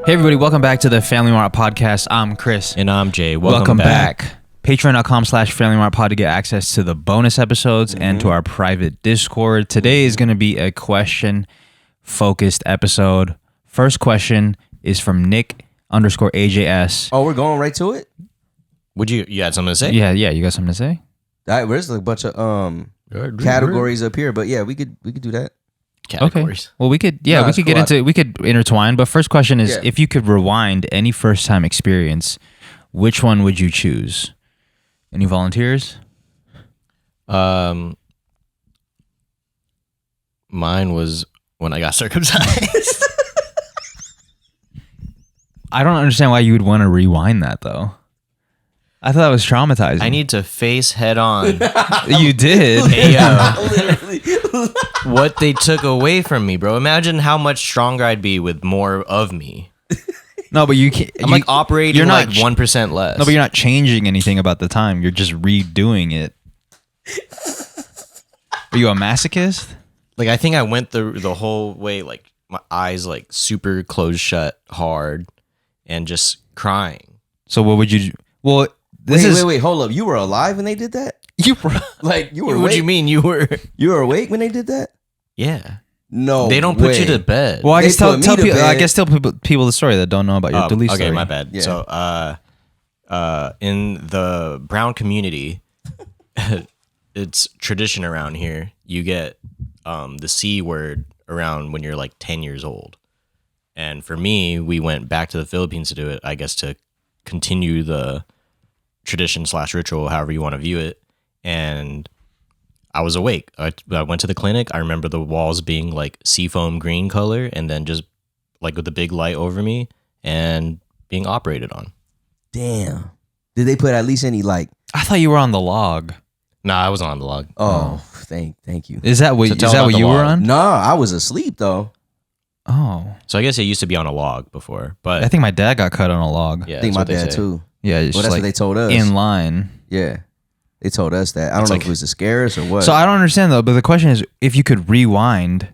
Hey everybody, welcome back to the Family Mart Podcast. I'm Chris. And I'm Jay. Welcome back. Patreon.com/Family Mart Pod to get access to the bonus episodes and to our private Discord. Today is going to be a question-focused episode. First question is from Nick_AJS. Oh, we're going right to it? You had something to say? Yeah, you got something to say? There's a bunch of categories up here, but yeah, we could do that. Categories. Okay. Well, we could intertwine. But first question is, if you could rewind any first-time experience, which one would you choose? Any volunteers? Mine was when I got circumcised. I don't understand why you would want to rewind that, though. I thought that was traumatizing. I need to face head on. You did. Literally. What they took away from me, bro. Imagine how much stronger I'd be with more of me. No, but you can't. I'm operating you're not 1% less. No, but you're not changing anything about the time. You're just redoing it. Are you a masochist? Like, I think I went the whole way, like, my eyes, like, super closed shut hard and just crying. So what would you do? Well, Wait, hold up. You were alive when they did that? You were Like, you were What awake? do you mean you were? You were awake when they did that? Yeah. No, They don't put you to bed. Well, I They guess tell put me to people. I bed. guess tell people the story that don't know about your belief story. Okay, my bad. Yeah. So, in the brown community, it's tradition around here. You get the C word around when you're like 10 years old. And for me, we went back to the Philippines to do it, I guess, to continue the tradition/ritual, however you want to view it. And I was awake. I went to the clinic. I remember the walls being like seafoam green color and then just like with a big light over me and being operated on. Damn. Did they put at least any like? I thought you were on the log. Nah, I was on the log. Oh, thank you. Is that what? So Is tell that about what the you were log. on? Nah, I was asleep though. Oh, So I guess it used to be on a log before, but I think my dad got cut on a log. yeah, I think that's my what they dad say. too. Yeah, it's Well, that's like what they told us. in line. Yeah, they told us that. I don't know if it was to scare us or what. So I don't understand though. But the question is, if you could rewind,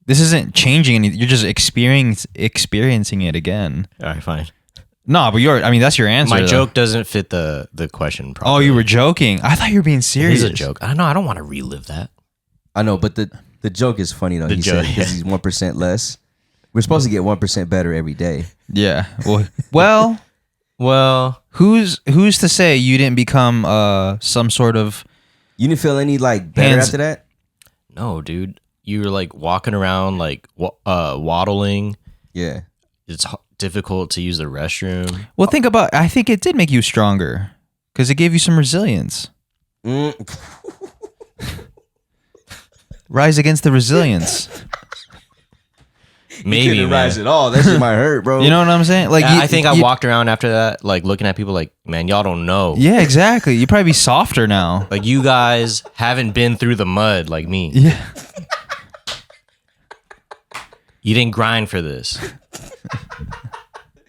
this isn't changing anything. You're just experiencing it again. All right, fine. No, but that's your answer. My though. joke doesn't fit the question properly. Oh, you were joking. I thought you were being It serious. is a joke. I don't know. I don't want to relive that. I know, but the joke is funny though. The He joke, said because he's 1% less. We're supposed to get 1% better every day. Yeah. Well, who's to say you didn't become some sort of? You didn't feel any like better Hands- after that? No, dude. You were like walking around, like waddling. Yeah. It's difficult to use the restroom. Well, think about. I think it did make you stronger because it gave you some resilience. Rise against the resilience. Maybe, couldn't man. rise at all. That shit might hurt, bro. You know what I'm saying? Like, I think I walked around after that, like looking at people like, man, y'all don't know. Yeah, exactly. You'd probably be softer now. Like, you guys haven't been through the mud like me. Yeah. You didn't grind for this.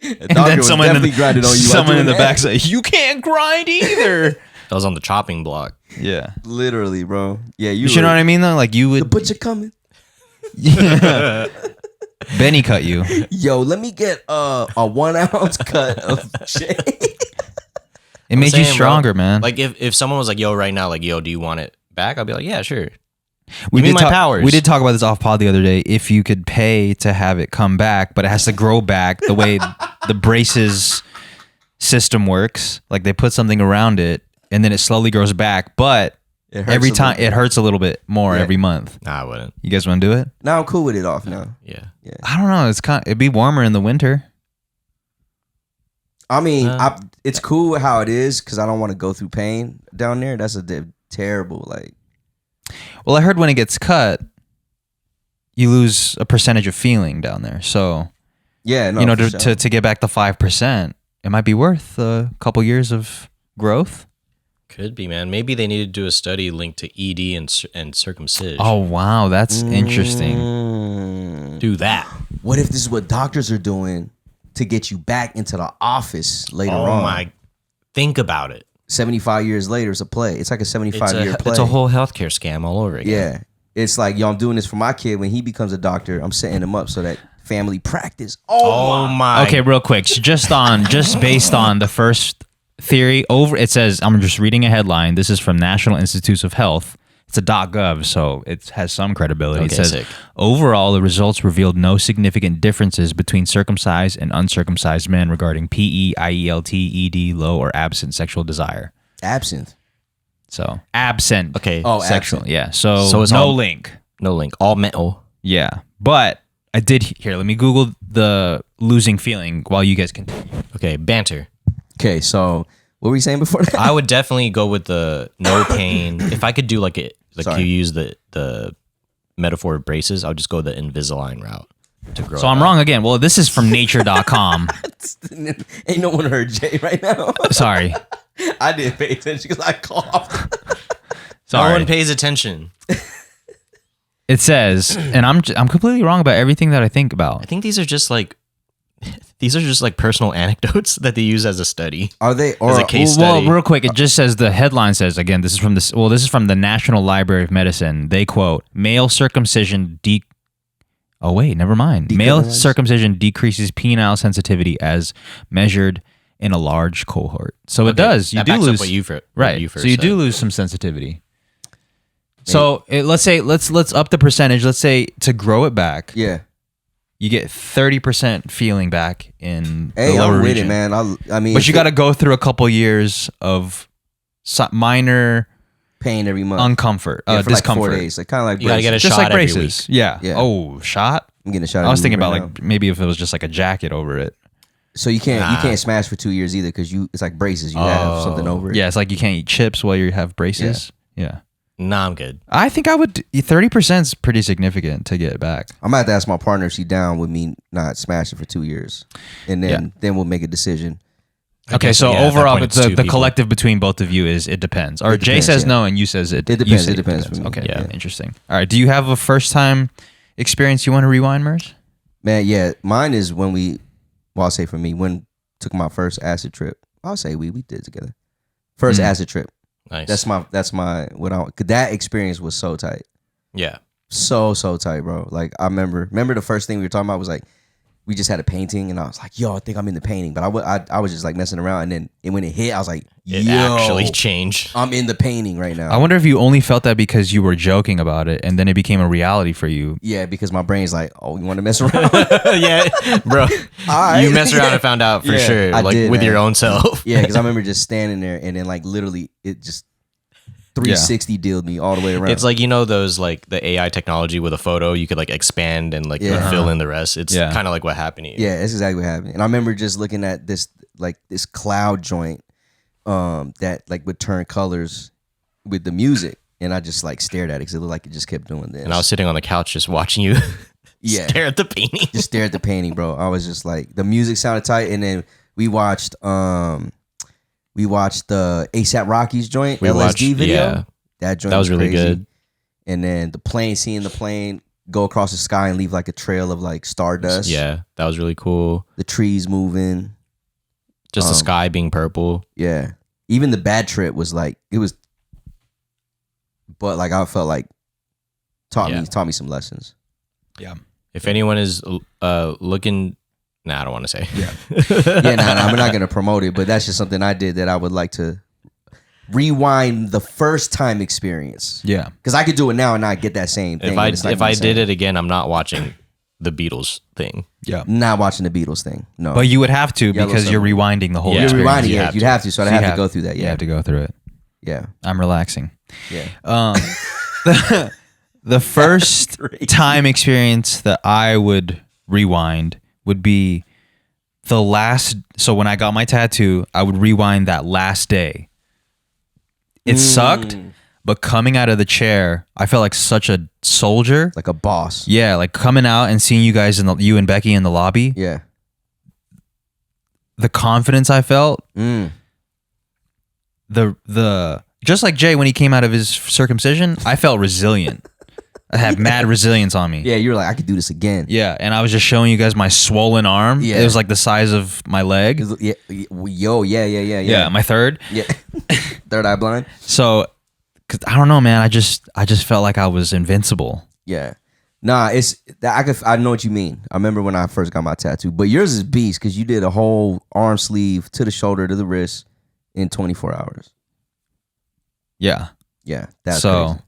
And then someone in the that. back said, "You can't grind either." I was on the chopping block. Yeah. Literally, bro. Yeah, You know what I mean though? Like you The would. butcher coming. Yeah. Benny cut you. Yo, let me get a 1 ounce cut of shit. It made you saying, bro, stronger, man. Like if someone was like, yo, right now, like, yo, do you want it back? I'd be like, yeah, sure. we give me did my talk, powers. We did talk about this off pod the other day. If you could pay to have it come back, but it has to grow back the way the braces system works. Like they put something around it and then it slowly grows back, but every time it hurts a little bit more every month. Nah, I wouldn't. You guys want to do it? Now I'm cool with it off now. Yeah. I don't know. It'd be warmer in the winter. I mean, it's cool how it is because I don't want to go through pain down there. That's terrible. Like, Well, I heard when it gets cut, you lose a percentage of feeling down there. So, yeah, no, for sure. to get back the 5%, it might be worth a couple years of growth. Could be, man. Maybe they need to do a study linked to ED and circumcision. Oh, wow. That's interesting. Do that. What if this is what doctors are doing to get you back into the office later Oh on? my. Think about it. 75 years later, it's a play. It's like a 75-year play. It's a whole healthcare scam all over again. Yeah. It's like, yo, I'm doing this for my kid. When he becomes a doctor, I'm setting him up so that family practice. Oh my. Okay, real quick, just based on the first theory, it says, I'm just reading a headline. This is from National Institutes of Health. It's a .gov, so it has some credibility. Okay, it says, sick. overall, the results revealed no significant differences between circumcised and uncircumcised men regarding PE, IELT, ED, low or absent sexual desire. Absinthe. So absent. Okay. Oh, Sexual. absent. Yeah. So it's no all- link. No link. All metal. Yeah. But I did here. Let me Google the losing feeling while you guys continue. Okay. Banter. Okay, so what were you saying before that? I would definitely go with the no pain. If I could do like Sorry. you use the metaphor of braces, I would just go the Invisalign route to grow. So I'm wrong again. Well, this is from nature.com. Ain't no one heard Jay right now. Sorry. I didn't pay attention because I coughed. No Sorry. one pays attention. It says, and I'm completely wrong about everything that I think I about. think these are just like personal anecdotes that they use as a study. Are they? As a case Well, study. real quick, it just says the headline says again. This is from the National Library of Medicine. They quote male circumcision. Oh wait, never mind. Male Decriminalized? circumcision decreases penile sensitivity as measured in a large cohort. So it does. You That do backs lose. up what you first So you do said. lose some sensitivity. So let's up the percentage. Let's say to grow it back, Yeah. you get 30% feeling back in Hey, the lower I'm with region. it, man. I mean, But you got to go through a couple years of minor pain every month. uncomfort, Yeah, for discomfort. like 4 days. Like kind of like You gotta get a Just shot like every braces. week. Yeah. Yeah. Oh, shot? I'm getting a shot. I was every thinking week about right like maybe if it was just like a jacket over it. now. So you can't Nah. smash for 2 years either because it's like braces. You have something over it. Yeah, it's like you can't eat chips while you have braces. Yeah. Nah, I'm good. I think I would 30% is pretty significant to get back. I'm gonna have to ask my partner if she down with me not smashing for 2 years, and then we'll make a decision. Okay, guess, so yeah, at that overall, point, it's the two people. collective between both of you is it depends. Or It Jay depends, says yeah. no, and you says it. It you depends. say It depends for me. Okay, Yeah. interesting. All right, do you have a first time experience you want to rewind, Merz? Man, yeah, mine is when I'll say for me, when took my first acid trip. I'll say we did it together. First acid trip. Nice. That's my that experience was so tight. yeah. So tight, bro. Like I remember the first thing we were talking about was like we just had a painting and I was like, yo, I think I'm in the painting. But I was just like messing around and then when it hit, I was like, It yo, actually changed. I'm in the painting right now. I wonder if you only felt that because you were joking about it and then it became a reality for you. Yeah, because my brain's like, oh, you want to mess around? Yeah, bro. right. You messed around and found out for Yeah, sure, I like did, with man. your own self. Yeah, because I remember just standing there and then like literally it just 360 dealed me all the way around. It's like, those like the AI technology with a photo, you could like expand and like Yeah. fill in the rest. It's Yeah. kind of like what happened to you. yeah, that's exactly what happened. And I remember just looking at this cloud joint that like would turn colors with the music. And I just like stared at it because it looked like it just kept doing this. And I was sitting on the couch just watching you Yeah. stare at the painting. just stare at the painting, bro. I was just like, the music sounded tight. And then we watched the ASAP Rocky's joint, LSD video. Yeah, That joint that was really crazy. good. And then seeing the plane go across the sky and leave like a trail of like stardust. Yeah, that was really cool. The trees moving. Just the sky being purple. Yeah. Even the bad trip was like, it was, but like I felt like taught me some lessons. Yeah. If anyone is looking, I don't want to say. Yeah. Yeah, no, we're not going to promote it, but that's just something I did that I would like to rewind the first time experience. Yeah. Because I could do it now and not get that same thing. If I did it again, I'm not watching the Beatles thing. Yeah. Not watching the Beatles thing. No. But you would have to Yellow because you're Submarine. rewinding the whole Yeah. You're experience. rewinding You it. have You'd to. have to. So I'd So have you to go through that. You Yeah. have to go through it. Yeah. I'm relaxing. Yeah. The first time experience that I would rewind would be the last. So when I got my tattoo, I would rewind that last day. It sucked, but coming out of the chair, I felt like such a soldier. Like a boss. Yeah, like coming out and seeing you guys you and Becky in the lobby. Yeah. The confidence I felt. The just like Jay when he came out of his circumcision, I felt resilient. I had mad resilience on me. Yeah, you're like, I could do this again. Yeah, and I was just showing you guys my swollen arm. Yeah. It was like the size of my leg. Yeah, yeah. My third. Yeah. Third eye blind. So, cause I don't know, man. I just felt like I was invincible. Yeah. Nah, I know what you mean. I remember when I first got my tattoo, but yours is beast because you did a whole arm sleeve to the shoulder to the wrist in 24 hours. Yeah. Yeah, that's so crazy.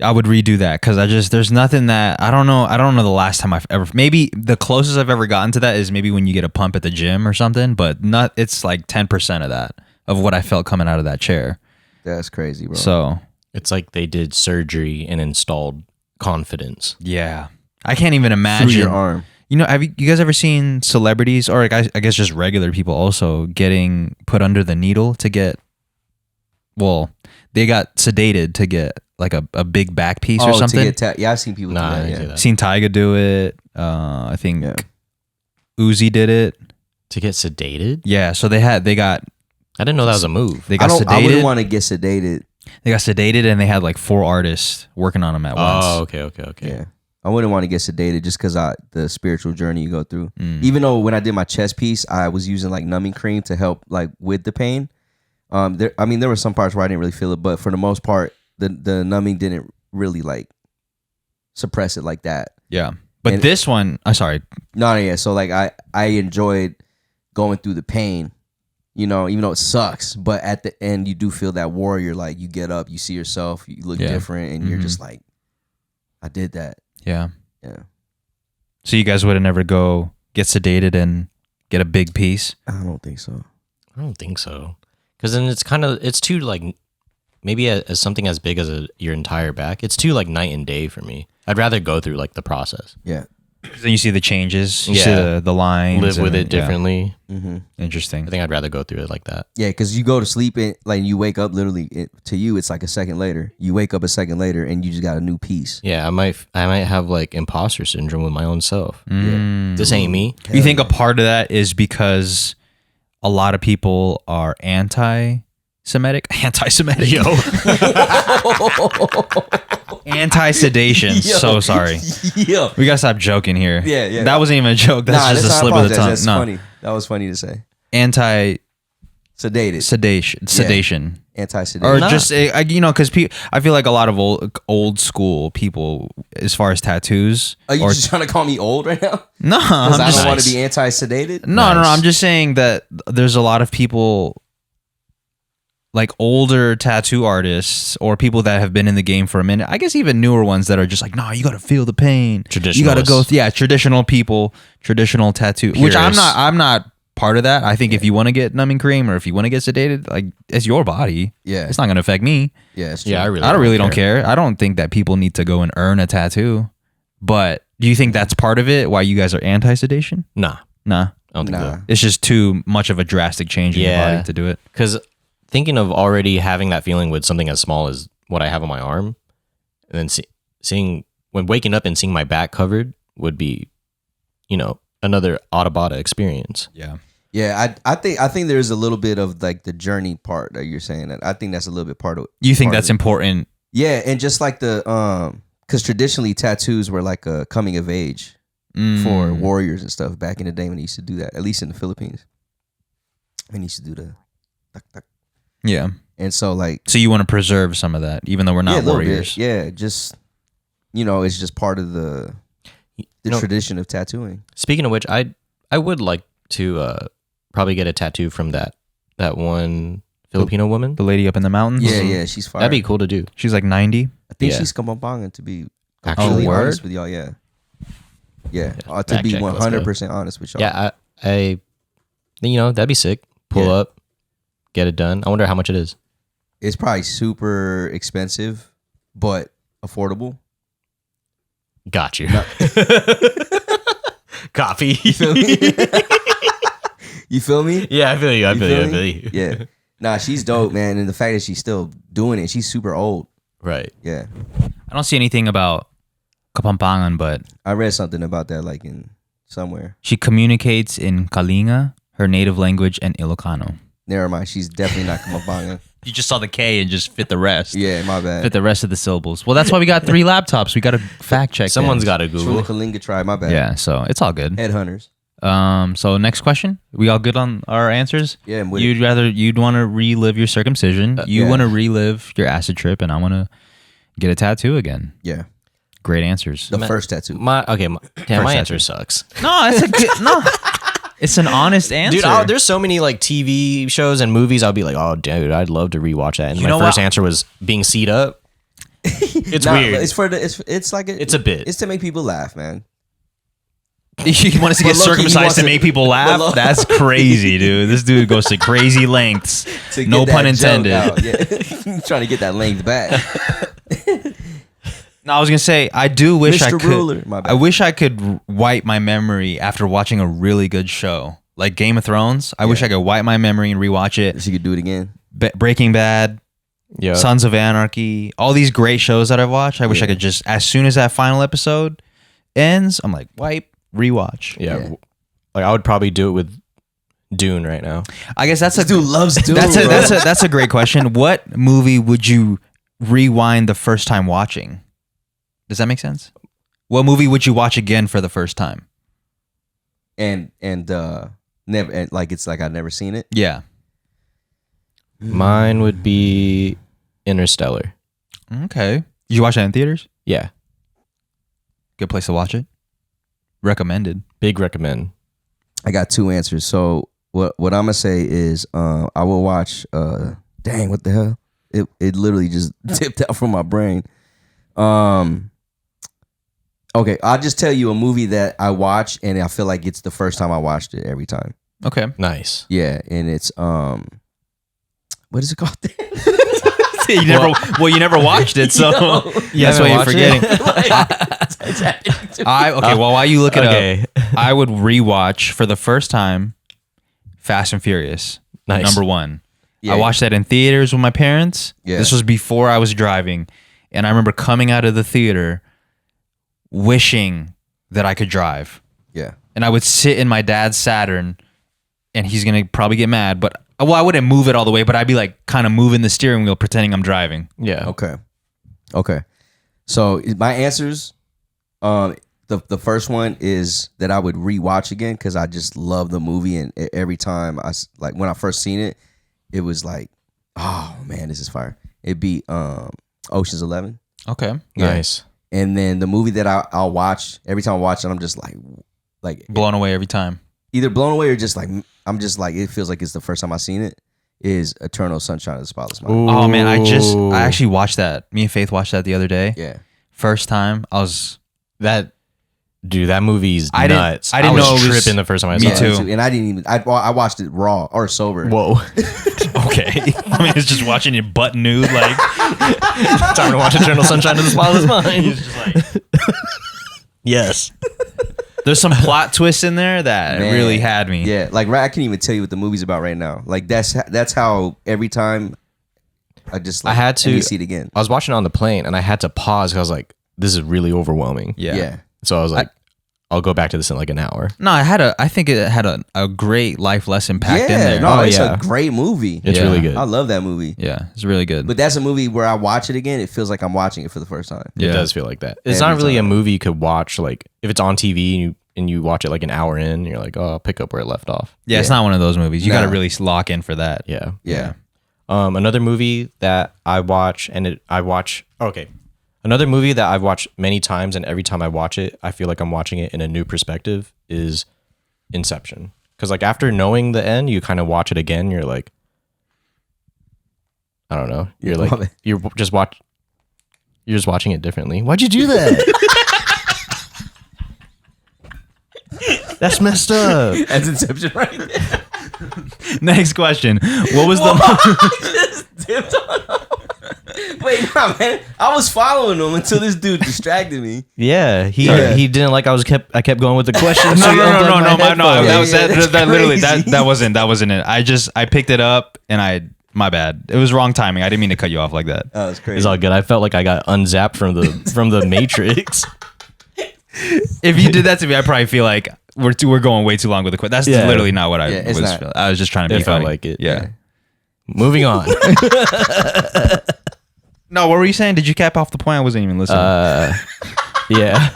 I would redo that because there's nothing that I don't know the last time I've ever, maybe the closest I've ever gotten to that is maybe when you get a pump at the gym or something, but it's like 10% of that of what I felt coming out of that chair. That's crazy, bro. So It's like they did surgery and installed confidence. yeah, I can't even imagine through your arm. You know, have you guys ever seen celebrities or like, I guess just regular people also getting put under the needle to get, well, they got sedated to get like a big back piece or something. Yeah, I've seen people do Nah, I that. didn't see Yeah. that. Seen Tyga do it. I think Yeah. Uzi did it. To get sedated? Yeah, so they got I didn't know that was a move. they got I sedated. wouldn't want to get sedated. They got sedated and they had like 4 artists working on them at once. Oh, okay. Yeah. I wouldn't want to get sedated just because the spiritual journey you go through. Mm. Even though when I did my chest piece, I was using like numbing cream to help like with the pain. There were some parts where I didn't really feel it, but for the most part, the numbing didn't really like suppress it like that. Yeah. But And- this one, I'm sorry. No, yeah. So like I enjoyed going through the pain, you know, even though it sucks. But at the end, you do feel that warrior. Like you get up, you see yourself, you look Yeah. different, and you're just like, I did that. Yeah. Yeah. So you guys would have never go get sedated and get a big piece? I don't think so. I don't think so. Because then it's too like, maybe as something as big as your entire back, it's too like night and day for me. I'd rather go through like the process. Yeah. Then you see the changes. You see Yeah. the lines. Live with and- it differently. Mm-hmm. Yeah. Interesting. I think I'd rather go through it like that. Yeah, because you go to sleep and like you wake up literally. To you, it's like a second later. You wake up a second later and you just got a new piece. Yeah, I might have like imposter syndrome with my own self. Mm. This ain't me. You think a part of that is because a lot of people are anti-Semitic? Anti-Semitic. Yo. Anti-sedation. Yo. So sorry. Yeah. We gotta stop joking here. Yeah, yeah. That wasn't even a joke. That's just a not slip of the apologize. tongue. That's No. funny. That was funny to say. Anti-sedation. Sedated. Sedation. Anti-sedated. Or Nah. just, you know, because I feel like a lot of old school people, as far as tattoos. Are you or, just trying to call me old right now? no, Because I'm I just, don't want Nice. to be anti-sedated? no. Nice. I'm just saying that there's a lot of people, like older tattoo artists or people that have been in the game for a minute. I guess even newer ones that are just like, no, you got to feel the pain. You got to go, traditional people, traditional tattoo. Which I'm Purists. not part of that. I think if you want to get numbing cream or if you want to get sedated, like it's your body. Yeah. It's not going to affect me. Yeah, it's true. Yeah, I really don't care. I don't think that people need to go and earn a tattoo. But do you think that's part of it? Why you guys are anti-sedation? Nah, Nah. I don't think Nah. so. It's just too much of a drastic change in your Yeah. body to do it. Because thinking of already having that feeling with something as small as what I have on my arm, and then seeing when waking up and seeing my back covered would be, another Autabata experience. Yeah. Yeah, I think there's a little bit of like the journey part that you're saying. That I think that's a little bit part of. You think part that's of it. important? Yeah, and just like because traditionally tattoos were like a coming of age for warriors and stuff back in the day when they used to do that. At least in the Philippines, when they used to do the, tuck, tuck. Yeah. And so like So you want to preserve some of that, even though we're not a little warriors. bit. Yeah, just it's just part of the tradition of tattooing. Speaking of which, I would like to probably get a tattoo from that one Filipino woman. The lady up in the mountains. Yeah, she's fire. That'd be cool to do. She's like 90. I think Yeah. she's Kamampangan to be Actually, completely word? honest with y'all. Yeah. To fact be check, let's go. 100% honest with y'all. Yeah, I that'd be sick. Pull Yeah. up, get it done. I wonder how much it is. It's probably super expensive, but affordable. Got you. Copy. You feel me? You feel me? Yeah, I feel you. I You feel feel you. I me? feel you. Yeah. Nah, she's dope, man. And the fact that she's still doing it, she's super old. Right. Yeah. I don't see anything about Kapampangan, but I read something about that like in somewhere. she communicates in Kalinga, her native language, and Ilocano. Never mind. She's definitely not Kamampangan. You just saw the K and just fit the rest. Yeah, my bad. Fit the rest of the syllables. Well, that's why we got 3 laptops. We got to fact check. Someone's things. got to She's from the Google. Kalinga tribe. My bad. Yeah, so it's all good. Headhunters. So next question. We all good on our answers? Yeah, I'm with You'd want to relive your circumcision. You yeah. want to relive your acid trip, and I want to get a tattoo again. Yeah. Great answers. The first tattoo. My First answer sucks. No, that's a good no. It's an honest answer. Dude, there's so many like TV shows and movies. I'll be like, oh, dude, I'd love to rewatch that. And You my know first what? answer was being seed up. It's weird. It's a bit. It's to make people laugh, man. He wants to get But low-key, he circumcised wants to to- make people laugh. That's crazy, dude. This dude goes to crazy lengths. To No get pun that joke intended. out. Yeah. Trying to get that length back. No, I was gonna say I do wish I Mr. could. Ruler, my bad. I wish I could wipe my memory after watching a really good show like Game of Thrones. I wish I could wipe my memory and rewatch it. So you could do it again. Breaking Bad, Yeah. Sons of Anarchy, all these great shows that I've watched. I wish I could just, as soon as that final episode ends, I'm like, wipe, rewatch. Yeah. Like I would probably do it with Dune right now. I guess that's This dude loves Dune. that's a great question. What movie would you rewind the first time watching? Does that make sense? What movie would you watch again for the first time? and never, and like it's like I've never seen it. Yeah. Mine would be Interstellar. Okay. Did you watch that in theaters? Yeah. Good place to watch it. Recommended. Big recommend. I got two answers. So what I'm gonna say is I will watch. Dang, what the hell? It literally just tipped out from my brain. Okay, I'll just tell you a movie that I watch and I feel like it's the first time I watched it every time. Okay. Nice. Yeah, and it's what is it called? you never watched it, so that's why you're forgetting. Okay, well, while you look it up, I would rewatch for the first time Fast and Furious. Nice. Number 1. Yeah, I watched that in theaters with my parents. Yeah. This was before I was driving, and I remember coming out of the theater wishing that I could drive. Yeah. And I would sit in my dad's Saturn, and he's gonna probably get mad, but I wouldn't move it all the way, but I'd be like kind of moving the steering wheel, pretending I'm driving. Yeah. Okay. So my answers, the first one is that I would rewatch again because I just love the movie, and every time like when I first seen it, it was like, oh man, this is fire. It'd be Ocean's 11. Okay. Yeah. Nice. And then the movie that I'll watch every time I watch it, I'm just like Blown away every time. either blown away or just like I'm just like it feels like it's the first time I seen it. Is Eternal Sunshine of the Spotless Mind. Oh man, I actually watched that. Me and Faith watched that the other day. Yeah. First time, I was That movie's I didn't- nuts. I didn't was know it was- tripping the first time I Me saw it. too. And I didn't even I watched it raw or sober. Whoa. okay. I mean, it's just watching you butt nude, like Time to watch Eternal Sunshine of the Spotless Mind. Yes. there's some plot twists in there that Man. really had me. Yeah, like I can't even tell you what the movie's about right now. Like that's how every time I just like, I had to- let me see it again. I was watching it on the plane and I had to pause because I was like, this is really overwhelming. Yeah. So I was like, I'll go back to this in like an hour. No, I think it had a great life lesson packed in there. no, Oh, it's yeah. a great movie. It's Yeah. really good. I love that movie. Yeah, it's really good. But that's a movie where I watch it again, it feels like I'm watching it for the first time. It Yeah. does feel like that. It's Every not really time. a movie you could watch like if it's on TV and you watch it like an hour in, and you're like, oh, I'll pick up where it left off. yeah, it's not one of those movies. You No. got to really lock in for that. Yeah. Yeah. Another movie that I watch Another movie that I've watched many times, and every time I watch it, I feel like I'm watching it in a new perspective, is Inception. Because like after knowing the end, you kind of watch it again. You're like, I don't know. You're Love like it. you're just watching it differently. Why'd you do that? That's messed up. That's Inception right there. Next question. What was I just dipped on him. Wait, nah, man. I was following him until this dude distracted me. Yeah, he didn't like I kept going with the question. no, so he no, unplugged my that headphones. was that's that literally crazy. that wasn't it. I picked it up and my bad. It was wrong timing. I didn't mean to cut you off like that. Oh, it's crazy. It's all good. I felt like I got unzapped from the Matrix. If you did that to me, I probably feel like we're going way too long with the question. That's Yeah. literally not what I Yeah, it's was not. feeling. I was just trying to It be felt funny. like it. Yeah. Moving on. No, what were you saying? Did you cap off the point? I wasn't even listening. Yeah,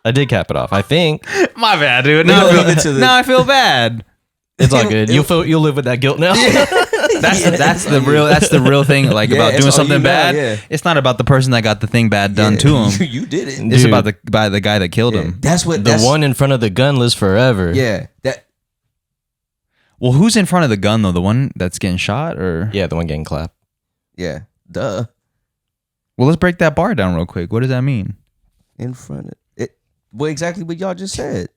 I did cap it off. I think My bad, dude. We'll Now leave it to the- I feel bad. it's all good. You'll live with that guilt now. That's the real thing. Like Yeah, about it's doing all something you bad. got, yeah. It's not about the person that got the thing bad done to him. You did it. It's Dude. about the guy that killed Yeah, him. that's what The one in front of the gun lives forever. Yeah, that Well, who's in front of the gun though? The one that's getting shot, or Yeah, the one getting clapped. yeah, duh. Well, let's break that bar down real quick. What does that mean? In front of it. Well, exactly what y'all just said.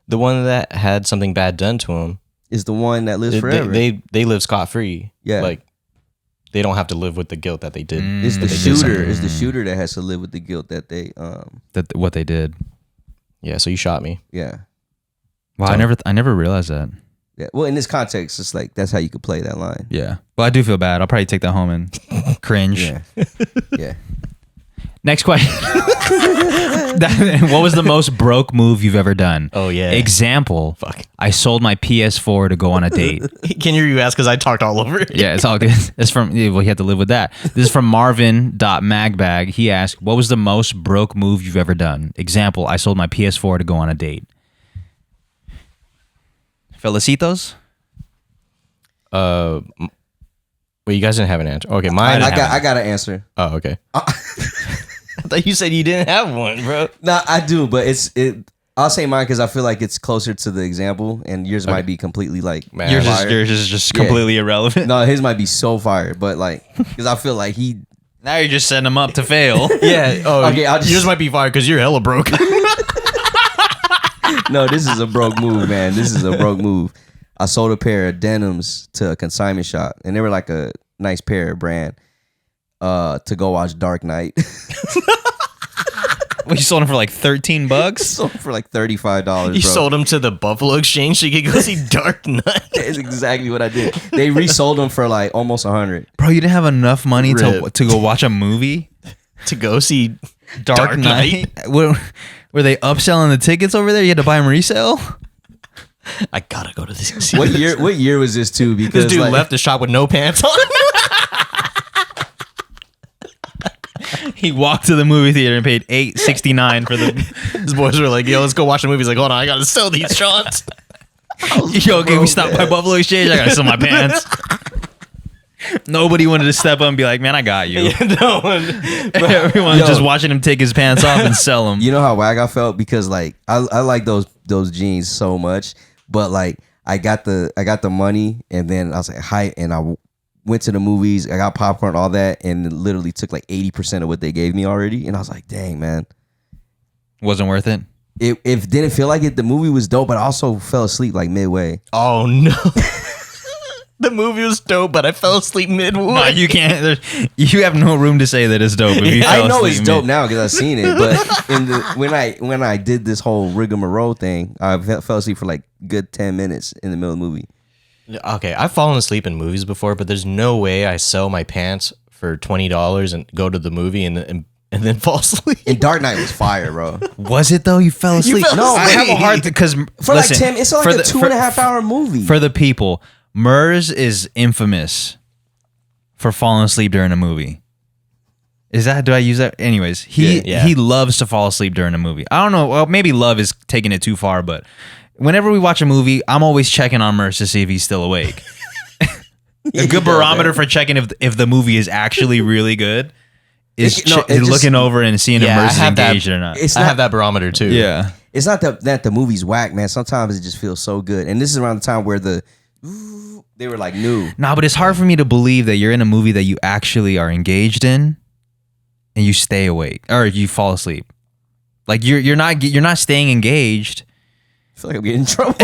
The one that had something bad done to him. Is the one that lives forever. They live scot free. Yeah. Like they don't have to live with the guilt that they did. It's the that they did shooter. something. It's the shooter that has to live with the guilt that they That what they did. Yeah, so you shot me. yeah. Wow, I never realized that. Yeah. Well, in this context, it's like that's how you could play that line. Yeah. Well, I do feel bad. I'll probably take that home and cringe. Yeah. Yeah. Next question. What was the most broke move you've ever done? Oh, yeah. Example. Fuck. I sold my PS4 to go on a date. Can you ask? Because I talked all over it. Yeah, it's all good. It's from, well, you have to live with that. This is from Marvin.magbag. He asked, what was the most broke move you've ever done? Example, I sold my PS4 to go on a date. Felicitos? Well, you guys didn't have an answer. Okay, mine. I got an answer. Oh, okay. I thought you said you didn't have one, bro. No, I do, but I'll say mine because I feel like it's closer to the example, and yours might be completely like Man. Yours fire. is just Yeah. completely irrelevant. No, his might be so fire, but like because I feel like he. Now you're just setting him up to fail. Yeah. Oh, Okay, I'll just- yours might be fire because you're hella broke. No, this is a broke move, man. This is a broke move. I sold a pair of denims to a consignment shop, and they were like a nice pair brand. To go watch Dark Knight. Well, you sold him for like $13? Sold for like $35. You bro. sold him to the Buffalo Exchange so you could go see Dark Knight. That's exactly what I did. They resold them for like almost 100. Bro, you didn't have enough money Rip. to go watch a movie? To go see Dark Knight? Were they upselling the tickets over there? You had to buy them resale? I gotta go to this. What year was this too? Because This dude like, left the shop with no pants on. He walked to the movie theater and paid $8.69 for the. His boys were like, "Yo, let's go watch the movie." He's like, "Hold on, I gotta sell these shorts." Yo, can we stop by Buffalo Exchange? I gotta sell my pants. Nobody wanted to step up and be like, "Man, I got you." No one. Everyone's Yo. just watching him take his pants off and sell them. you know how wag I felt because like I like those jeans so much, but like I got the money and then I was like hype and I went to the movies. I got popcorn, all that, and it literally took like 80% of what they gave me already. And I was like, dang, man. Wasn't worth it. It didn't feel like it. The movie was dope, but I also fell asleep like midway. Oh no. The movie was dope, but I fell asleep midway. No, you can't. You have no room to say that it's dope. If you I fell know asleep it's dope mid- now because I've seen it, but when I did this whole rigmarole thing, I fell asleep for like good 10 minutes in the middle of the movie. Okay, I've fallen asleep in movies before, but there's no way I sell my pants for $20 and go to the movie and then fall asleep. And Dark Knight was fire, bro. Was it though? You fell asleep. fell No, I have a asleep. hard because For like 10, it's like a 2.5 hour movie. For the people, Merz is infamous for falling asleep during a movie. Is that? Do I use that? Anyways, he loves to fall asleep during a movie. I don't know. Well, maybe love is taking it too far, but whenever we watch a movie, I'm always checking on Merz to see if he's still awake. A good barometer for checking if the movie is actually really good is looking over and seeing if Merz is engaged or not. It's I not, have that barometer too. Yeah. It's not that the movie's whack, man. Sometimes it just feels so good. And this is around the time where they were like new. Nah, but it's hard for me to believe that you're in a movie that you actually are engaged in and you stay awake or you fall asleep. Like you're not staying engaged. I feel like I'm getting in trouble.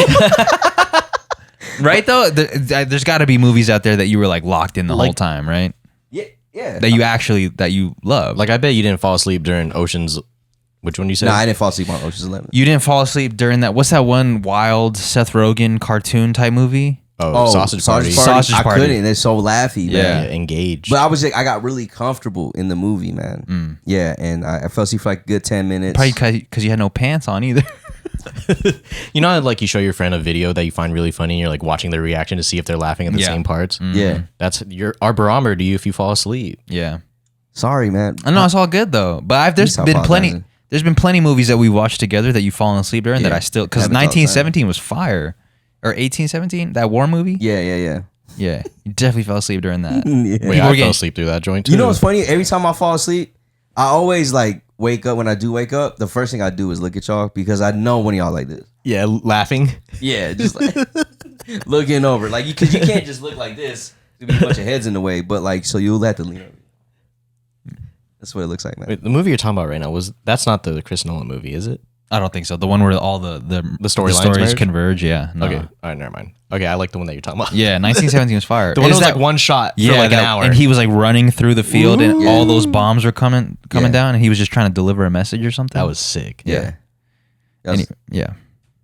Right though, there's got to be movies out there that you were like locked in the whole time, right? Yeah. That you love. Like I bet you didn't fall asleep during Ocean's. Which one you said? No, I didn't fall asleep on Ocean's 11. You didn't fall asleep during that. What's that one wild Seth Rogen cartoon type movie? Oh, Sausage Party. Sausage Party. I couldn't. They're so laughy, man. Yeah. Yeah, engaged. But I got really comfortable in the movie, man. Yeah, and I fell asleep for like a good 10 minutes. Probably because you had no pants on either. You know how like you show your friend a video that you find really funny and you're like watching their reaction to see if they're laughing at the same parts? Yeah. That's our barometer to you if you fall asleep. Yeah. Sorry, man. I know it's all good though, but there's stop been plenty. apologizing. There's been plenty movies that we watched together that you've fallen asleep during that Yeah, I still because happens all the time. 1917 was fire or 1817 that war movie. Yeah. Yeah, you definitely fell asleep during that. Yeah. Wait, I fell asleep through that joint too. You know what's funny? Every time I fall asleep, I always like wake up. When I do wake up, the first thing I do is look at y'all because I know when y'all like this. Yeah, laughing. Yeah, just like looking over, like because you can't just look like this. There'll be a bunch of heads in the way, but like so you'll have to lean over. That's what it looks like, man. Wait, the movie you're talking about right now that's not the Chris Nolan movie, is it? I don't think so. The one where all the storylines stories merge? converge. Yeah. No. Okay, all right, never mind. Okay, I like the one that you're talking about. Yeah, 1917 was fire. The one Is that was that like one shot for yeah, like an that- hour. and he was like running through the field, and Ooh. all those bombs were coming Yeah. down, and he was just trying to deliver a message or something. that was sick. Yeah, And yeah.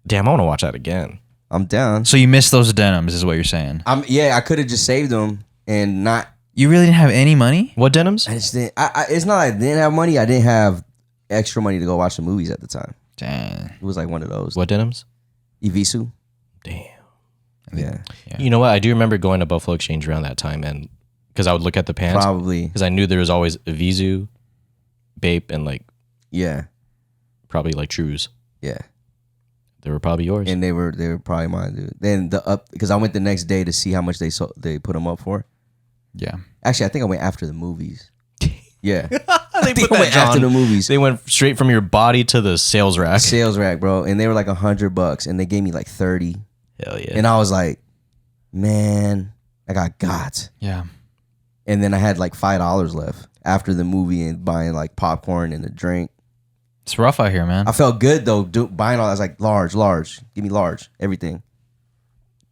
Damn, I want to watch that again. I'm down. So you missed those denims, is what you're saying? I could have just saved them and not. You really didn't have any money? What denims? I just didn't. It's not like I didn't have money. I didn't have extra money to go watch the movies at the time. Dang. It was like one of those. What denims? Evisu. Damn. Yeah, You know what? I do remember going to Buffalo Exchange around that time, and because I would look at the pants, probably. because I knew there was always a Vizu, Bape, and like Yeah, probably like Trues. yeah. They were probably yours. And they were probably mine, dude. Then because I went the next day to see how much they put them up for. Yeah. Actually, I think I went after the movies. Yeah, they I think I went after the movies. They went straight from your body to the sales rack. Sales rack, bro, and they were like $100, and they gave me like 30, Hell yeah. and I was like, man, I got. Yeah. And then I had like $5 left after the movie and buying like popcorn and a drink. It's rough out here, man. I felt good though, buying all. I was like, large, give me large, everything.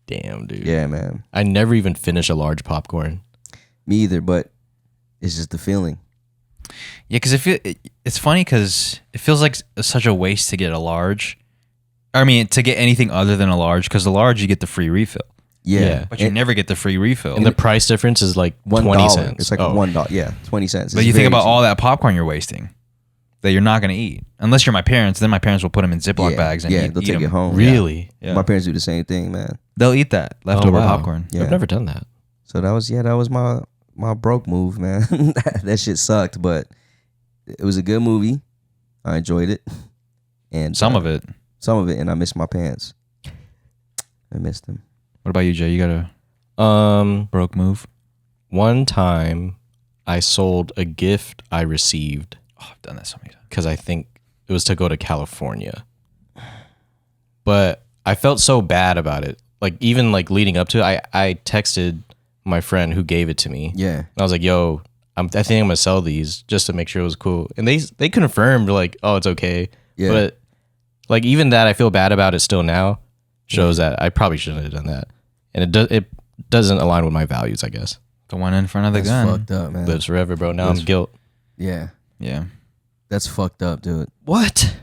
Damn, dude. Yeah, man. I never even finish a large popcorn. Me either, but it's just the feeling. Yeah, because it's funny because it feels like such a waste to get a large. I mean, to get anything other than a large, because the large you get the free refill, Yeah, but you never get the free refill. And the price difference is like $1. 20 cents. It's like Oh. $1. Yeah, 20 cents. But It's you think very about cheap. all that popcorn you're wasting that you're not going to eat. Unless you're my parents, then my parents will put them in Ziploc bags and they'll take it home. Really? Yeah. My parents do the same thing, man. They'll eat that leftover wow. popcorn. Yeah. I've never done that. So that was my broke move, man. That shit sucked, but it was a good movie. I enjoyed it, and Some of it. and I missed my pants. I missed them. What about you, Jay? You got a broke move? One time I sold a gift I received Oh, I've done that so many times. because I think it was to go to California. But I felt so bad about it. Like even like leading up to it, I texted my friend who gave it to me. Yeah, And I was like, yo, I think I'm gonna sell these just to make sure it was cool. And they confirmed like, oh, it's okay. Yeah. But like even that I feel bad about it still now shows that I probably shouldn't have done that. And it doesn't align with my values, I guess. The one in front of the that's gun. fucked up, man. Lives forever, bro. Now I'm guilt. Yeah, Yeah. that's fucked up, dude. What?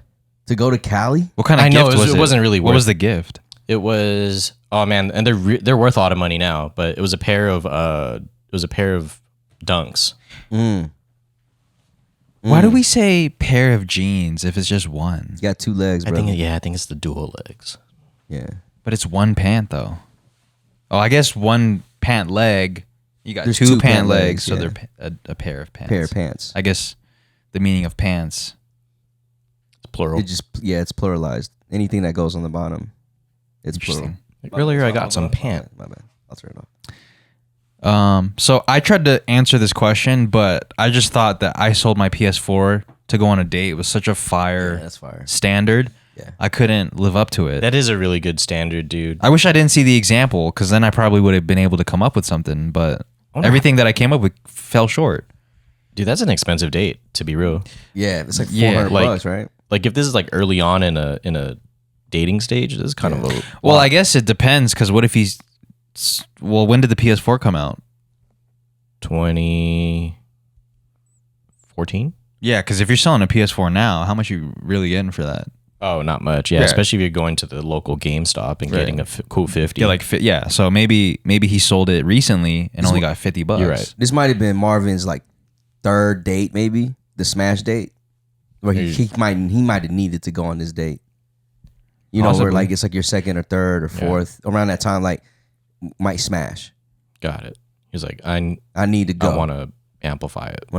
To go to Cali? What kind of I know, gift was it? it wasn't really What worth was the gift? It was man, and they're worth a lot of money now, but it was a pair of dunks. Why do we say pair of jeans if it's just one? You got 2 legs, I bro. think it's the dual legs. Yeah, But it's one pant though. Oh, I guess one pant leg. You got There's two two pant pant legs, legs, so yeah. they're a pair of pants. pair of pants. I guess the meaning of pants. It's plural. It's pluralized. Anything that goes on the bottom, it's plural. Interesting. Like, earlier I got some pant. My bad. I'll turn it off. So I tried to answer this question, but I just thought that I sold my PS4 to go on a date. It was such a fire That's fire. standard. Yeah. I couldn't live up to it. That is a really good standard, dude. I wish I didn't see the example, because then I probably would have been able to come up with something. But Oh, no. everything that I came up with fell short. Dude, that's an expensive date, to be real. Yeah, it's like Yeah, $400, like- right? Like if this is like early on in a dating stage, this is kind of a Well, I guess it depends, because what if when did the PS4 come out? 2014. Yeah, because if you're selling a PS4 now, how much you really getting for that? Oh, not much. Yeah, Yeah. especially if you're going to the local GameStop and Right. getting a cool 50. Yeah, so maybe he sold it recently and only got $50. You're right. This might have been Marvin's like 3rd date, maybe the smash date, where he might have needed to go on this date. You know, where Possibly. like it's like your 2nd or 3rd or 4th around that time, like might smash. Got it. He's like, I need to go. want to amplify it. I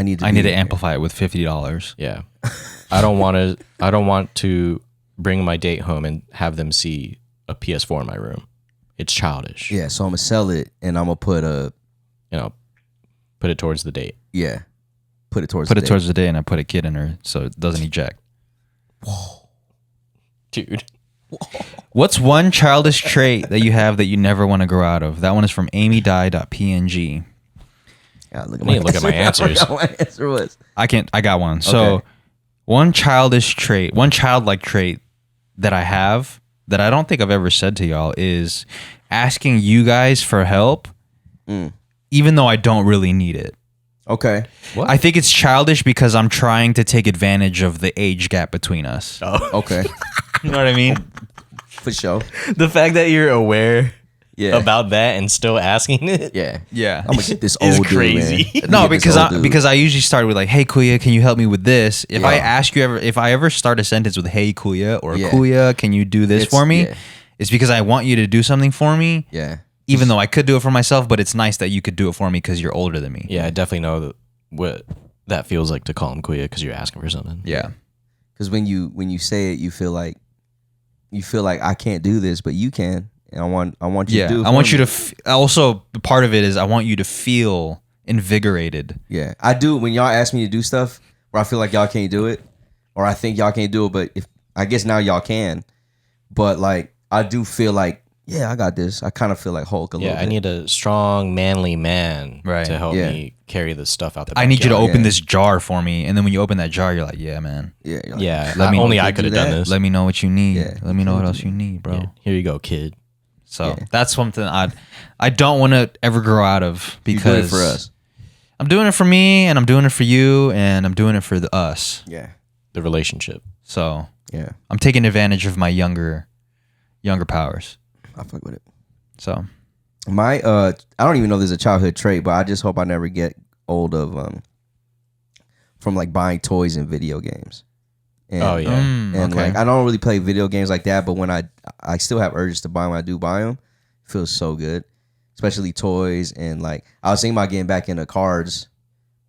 need to. I need be to there. amplify it with $50. Yeah. I don't want to bring my date home and have them see a PS4 in my room. It's childish. Yeah, so I'm gonna sell it and I'm gonna put put it towards the date. put it towards Put the it date. towards the day, and I put a kid in her so it doesn't eject. Dude. What's one childish trait that you have that you never want to grow out of? That one is from amydie.png. God, look I need to look at my answers. I forgot what my answer was. I got one. So Okay. one childlike trait that I have that I don't think I've ever said to y'all is asking you guys for help, even though I don't really need it. Okay. What? I think it's childish because I'm trying to take advantage of the age gap between us. Oh. Okay. You know what I mean? For sure. The fact that you're aware Yeah. about that and still asking it. Yeah. Yeah. I'm gonna get this Is old crazy. dude, man. No, Get this because old dude. because I usually start with like, "Hey Kuya, can you help me with this?" If I ever start a sentence with "Hey Kuya" or Yeah. "Kuya, can you do this It's- for me?" yeah. It's because I want you to do something for me, Yeah. even though I could do it for myself. But it's nice that you could do it for me because you're older than me. Yeah, I definitely know what that feels like to call him Kuya because you're asking for something. Yeah. Because when you say it, you feel like I can't do this, but you can, and I want you to do it. I want for you me. to also part of it is I want you to feel invigorated. Yeah, I do. When y'all ask me to do stuff where I feel like y'all can't do it, or I think y'all can't do it, but if I guess now y'all can, but like I do feel like, yeah, I got this. I kind of feel like Hulk a little Yeah, bit. I need a strong, manly man Right. to help Yeah. me carry this stuff out the I need you to backyard. open Yeah. this jar for me, and then when you open that jar, you're like, "Yeah, man. Yeah, you're like, Yeah, Let me- only I can could have do done that. this. Let me know what you need. Yeah. Let me know what else you need, bro." Yeah, here you go, kid. So Yeah. that's something I don't want to ever grow out of you because do it for us. I'm doing it for me, and I'm doing it for you, and I'm doing it for us. Yeah, The relationship. So yeah, I'm taking advantage of my younger powers. I fuck with it. So My I don't even know if there's a childhood trait, but I just hope I never get old of from like buying toys and video games. And, Oh, yeah. and okay. like I don't really play video games like that, but when I still have urges to buy them, when I do buy them, it feels so good, especially toys. And like I was thinking about getting back into cards,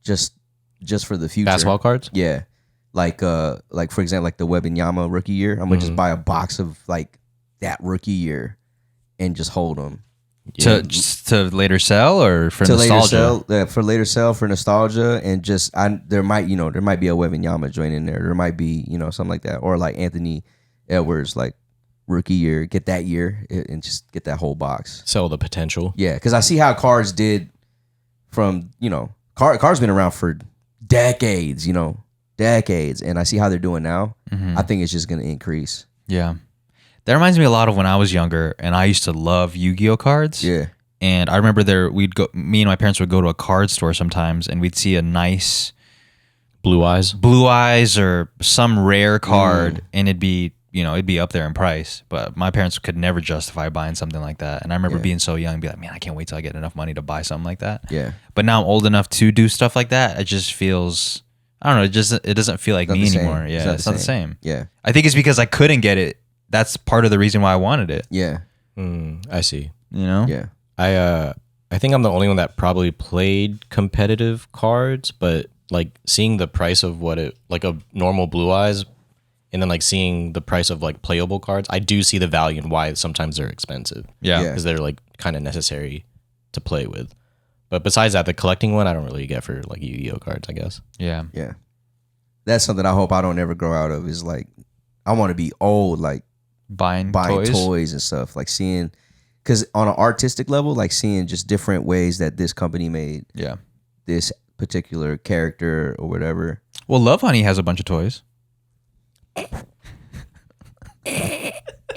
just for the future. Basketball cards? Yeah, like for example, like the Wembanyama rookie year, I'm gonna just buy a box of like that rookie year and just hold them. Yeah. to later sell or for To nostalgia. later sell for nostalgia, and just there might be a Wembanyama joint in there. There might be something like that, or like Anthony Edwards like rookie year, get that year and just get that whole box. Sell the potential. Yeah, because I see how cards did from cards been around for decades, and I see how they're doing now. I think it's just gonna increase. Yeah. That reminds me a lot of when I was younger and I used to love Yu-Gi-Oh cards. Yeah, And I remember me and my parents would go to a card store sometimes and we'd see a nice Blue eyes. Blue Eyes or some rare card and it'd be up there in price. But my parents could never justify buying something like that. And I remember being so young and be like, man, I can't wait till I get enough money to buy something like that. yeah. But now I'm old enough to do stuff like that. It just feels, I don't know, it doesn't feel like Not me the same. anymore. Yeah, it's not the same. Yeah, I think it's because I couldn't get it. That's part of the reason why I wanted it. yeah, I see. You know? yeah. I think I'm the only one that probably played competitive cards, but like seeing the price of what it like a normal Blue Eyes, and then like seeing the price of like playable cards, I do see the value and why sometimes they're expensive. Yeah. Yeah. because they're like kind of necessary to play with. But besides that, the collecting one I don't really get for like Yu-Gi-Oh cards, I guess. Yeah. Yeah. That's something I hope I don't ever grow out of, is like I want to be old, like Buying buying toys. toys and stuff, like seeing, because on an artistic level, like seeing just different ways that this company made Yeah. this particular character or whatever. Well, Love Honey has a bunch of toys.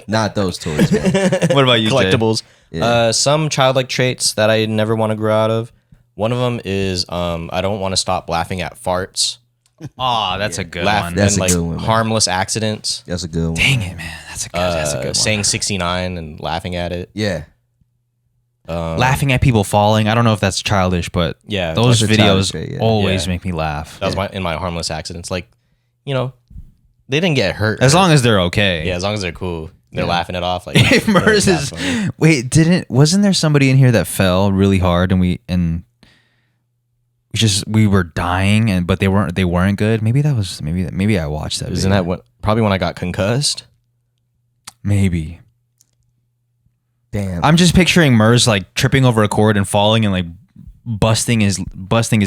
Not those toys, man. What about you, Jay? Collectibles. Yeah. Some childlike traits that I never want to grow out of. One of them is I don't want to stop laughing at farts. Oh, that's a good Laugh one. That's and a like good one, man. harmless accidents. That's a good one. Dang it, man. That's a good one. Saying 69 and laughing at it. Yeah. Laughing at people falling. I don't know if that's childish, but Yeah, those that's a childish videos trait, yeah. always Yeah. make me laugh. That was in my harmless accidents. Like, they didn't get hurt. As long as they're okay. yeah, as long as they're cool. They're laughing it off. Like If Merz that's is funny. wasn't there somebody in here that fell really hard and we were dying but they weren't good. Maybe I watched that. Isn't video. that what? Probably when I got concussed. Maybe. Damn. I'm just picturing Merz like tripping over a cord and falling and like busting his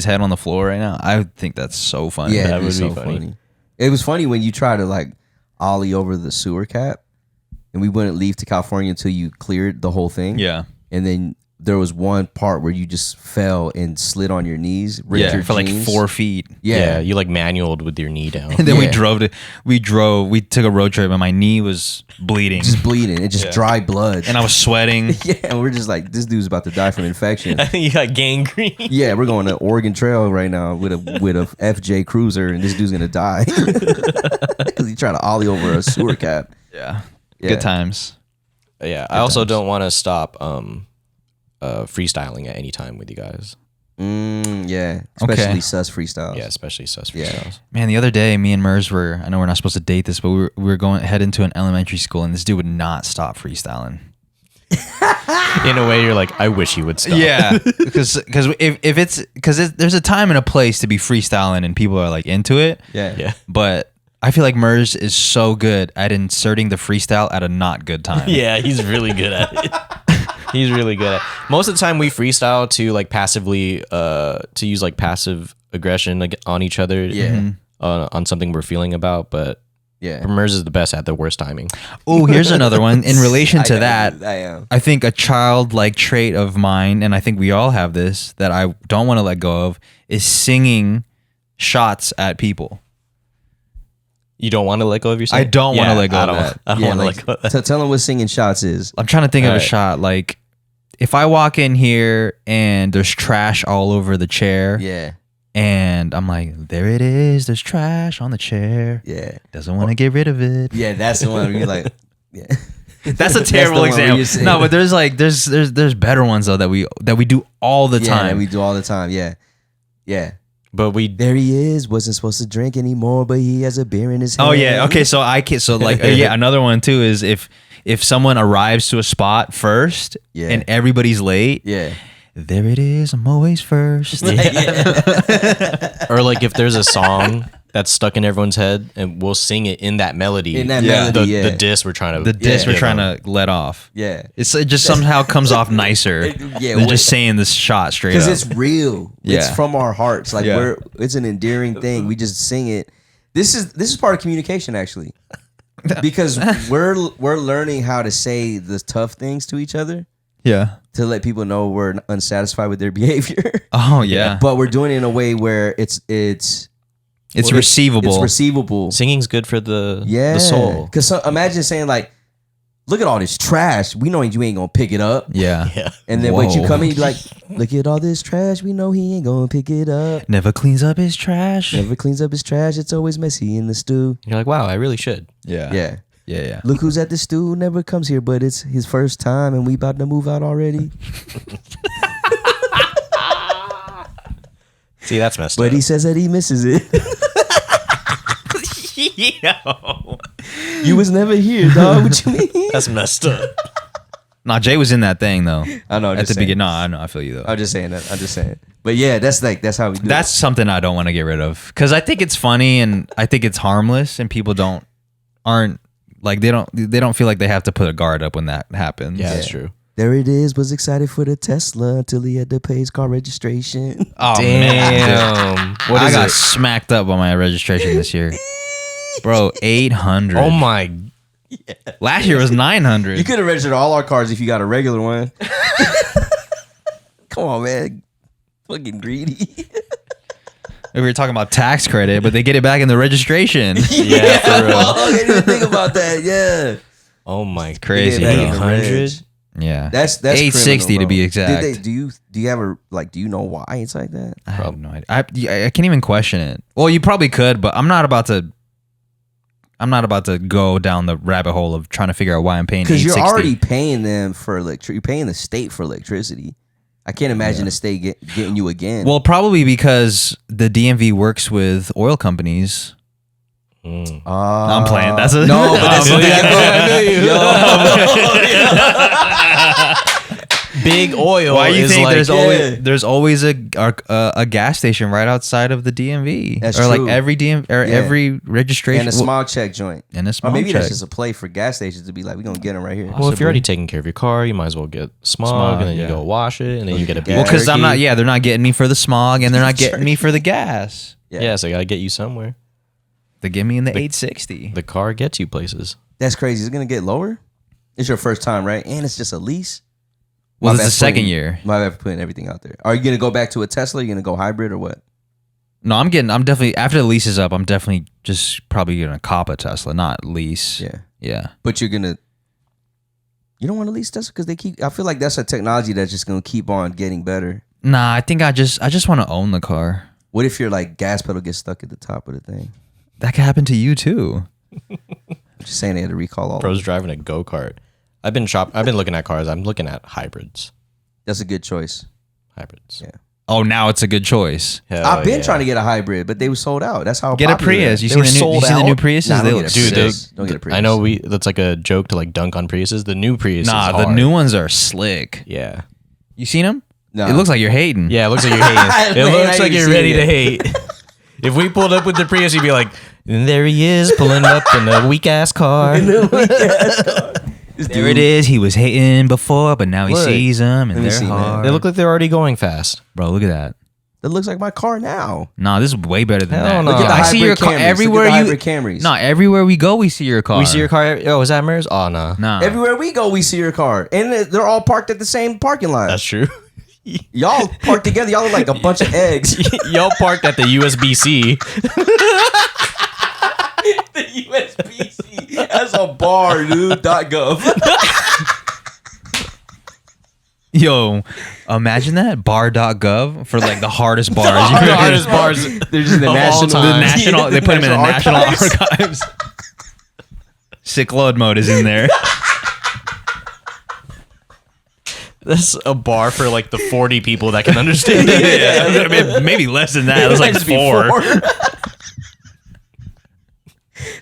head on the floor right now. I think that's so funny. Yeah, That would so be funny. It was funny when you try to like ollie over the sewer cap, and we wouldn't leave to California until you cleared the whole thing. Yeah. And then there was one part where you just fell and slid on your knees, ripped your For like jeans. 4 feet. Yeah. You like manualed with your knee down. And then Yeah. we took a road trip and my knee was bleeding. Just bleeding. It just dry blood. And I was sweating. yeah, and we're just like, this dude's about to die from infection. I think you got gangrene. Yeah, we're going to Oregon Trail right now with a FJ Cruiser, and this dude's gonna die because he tried to ollie over a sewer cap. Yeah. Yeah. Good times. Yeah, I also don't want to stop freestyling at any time with you guys. Yeah, especially Okay. sus freestyles. Yeah, especially sus Yeah. freestyles. Man, the other day, me and Merz I know we're not supposed to date this, but we were going head into an elementary school, and this dude would not stop freestyling. In a way, you're like, I wish he would stop. Yeah, because there's a time and a place to be freestyling, and people are like into it. yeah, Yeah. But I feel like Merz is so good at inserting the freestyle at a not good time. Yeah, he's really good at it. He's really good at it. Most of the time we freestyle to like passively to use like passive aggression like on each other. Yeah. On something we're feeling about, but yeah. Merz is the best at the worst timing. Oh, here's another one in relation to that. I am. I think a childlike trait of mine, and I think we all have this, that I don't want to let go of, is singing shots at people. You don't want to let go of yourself? I don't want to let go I of don't, that. I don't Yeah, want to like, let go of that. tell them what singing shots is. I'm trying to think of a Alright. shot. Like, if I walk in here and there's trash all over the chair, Yeah, and I'm like, there it is, there's trash on the chair. yeah, Doesn't want to get rid of it. yeah. That's the one where you're like, yeah. That's a That's terrible the one where example. you're saying- No, but there's like there's better ones though that we do all the Yeah, time. we do all the time. Yeah, yeah. But we There he is. Wasn't supposed to drink anymore, but he has a beer in his hand. Oh yeah, okay. So yeah, another one too is if someone arrives to a spot first Yeah. and everybody's late. Yeah. There it is. I'm always first. or like if there's a song that's stuck in everyone's head and we'll sing it in that melody. In that Yeah. melody, yeah. The diss we're trying to The diss we're give trying them. to let off. Yeah. It just somehow comes off nicer Yeah, than wait. just saying this shot straight Because up. it's real. It's Yeah. from our hearts. Like Yeah. it's an endearing thing. We just sing it. This is part of communication actually. Because we're learning how to say the tough things to each other Yeah. to let people know we're unsatisfied with their behavior. Oh yeah. But we're doing it in a way where it's receivable. It's receivable. Singing's good for the soul. Because imagine saying like, "Look at all this trash. We know you ain't gonna pick it up." Yeah. Yeah. And then wait, you Whoa. come in, you be like, "Look at all this trash. We know he ain't gonna pick it up. Never cleans up his trash. Never cleans up his trash. It's always messy in the stew." You're like, wow, I really should. Yeah. Yeah. Yeah. Yeah. Look who's at the stew. Never comes here, but it's his first time, and we about to move out already. See, that's messed But up. he says that he misses it. Yo. You was never here, dog. What you mean? That's messed up. Nah, Jay was in that thing though. I know. At the beginning. No, I know. I feel you though. I'm just saying that. I'm just saying. But yeah, that's how we do That's something I don't want to get rid of because I think it's funny and I think it's harmless and people aren't like they don't feel like they have to put a guard up when that happens. Yeah, that's true. it. There it is. Was excited for the Tesla until he had to pay his car registration. Oh man, Damn. What I is got it? smacked up on my registration this year, bro. 800. Oh my. Last year was 900. You could have registered all our cars if you got a regular one. Come on, man. Fucking greedy. We were talking about tax credit, but they get it back in the registration. Yeah, for real. I didn't even think about that. Yeah. Oh my. Crazy. Yeah, bro. back in the reg. 800? Yeah, That's 860 criminal, to be bro. exact. Do you ever like? Do you know why it's like that? I have no idea. I can't even question it. Well, you probably could, but I'm not about to go down the rabbit hole of trying to figure out why I'm paying Because you're 860. already paying them for electricity. You're paying the state for electricity. I can't imagine the state getting you again. Well, probably because the DMV works with oil companies. Mm. I'm playing. That's a no, but that's I knew you. Big Oil. Why do you is think like, there's always a gas station right outside of the DMV? That's or true. like every registration And a smog check joint. and a Or smog maybe check. that's just a play for gas stations to be like, we're going to get them right here. Well, if you're already taking care of your car, you might as well get smog, and then yeah. you go wash it, and then you get a beef Well, because I'm not. jerky. Yeah, they're not getting me for the smog, and they're not getting me for the gas. Yeah, so I gotta get you somewhere. They get me in the 860. The car gets you places. That's crazy. Is it going to get lower? It's your first time, right? And it's just a lease? Well, My it's bad the for second putting- year. My bad for putting everything out there. Are you going to go back to a Tesla? Are you going to go hybrid or what? No, I'm definitely after the lease is up. I'm definitely just probably gonna cop a Tesla, not lease. Yeah. But you're going to... You don't want to lease Tesla? Because I feel like that's a technology that's just going to keep on getting better. Nah, I think I just want to own the car. What if your like gas pedal gets stuck at the top of the thing? That could happen to you too. I'm just saying they had to recall all of Bro's them. driving a go-kart. I've been looking at cars. I'm looking at hybrids. That's a good choice. Hybrids. Yeah. Oh, now it's a good choice. Hell I've been yeah. trying to get a hybrid, but they were sold out. That's how Get a popular they Prius. are. You They seen were the sold new out? Priuses? Nah, They don't look get a Dude, Prius. sick. Don't get a Prius. I know that's like a joke to like dunk on Priuses. The new Prius Nah, is the hard. new ones are slick. Yeah. You seen them? No. It looks like you're hating. Yeah, it looks like you're hating. It Man, looks I like ain't you're seen ready it to yet. hate. If we pulled up with the Prius, you'd be like, and there he is, pulling up in a weak-ass car. There it is. He was hating before, but now he Look. sees them, Let and me they're see, man. hard. They look like they're already going fast. Bro, look at that. That looks like my car now. Nah, this is way better than Hell that. no. Look at the I see your hybrid car Camrys. everywhere. Look at the You hybrid Camrys. Nah, everywhere we go, we see your car. We see your car. Oh, is that Merz? Oh, no. Nah. Everywhere we go, we see your car, and they're all parked at the same parking lot. That's true. Y'all parked together. Y'all look like a bunch of eggs. Y'all parked at the USB-C. The USB-C. That's a bar, dude. .gov. Yo, imagine that bar.gov for like the hardest bars. The hardest bars. They're just the Of all national. time. The national. They put them in the national Archives. archives. Sick load mode is in there. That's a bar for like the 40 people that can understand it. Yeah, maybe less than that. It was like Might just be 4.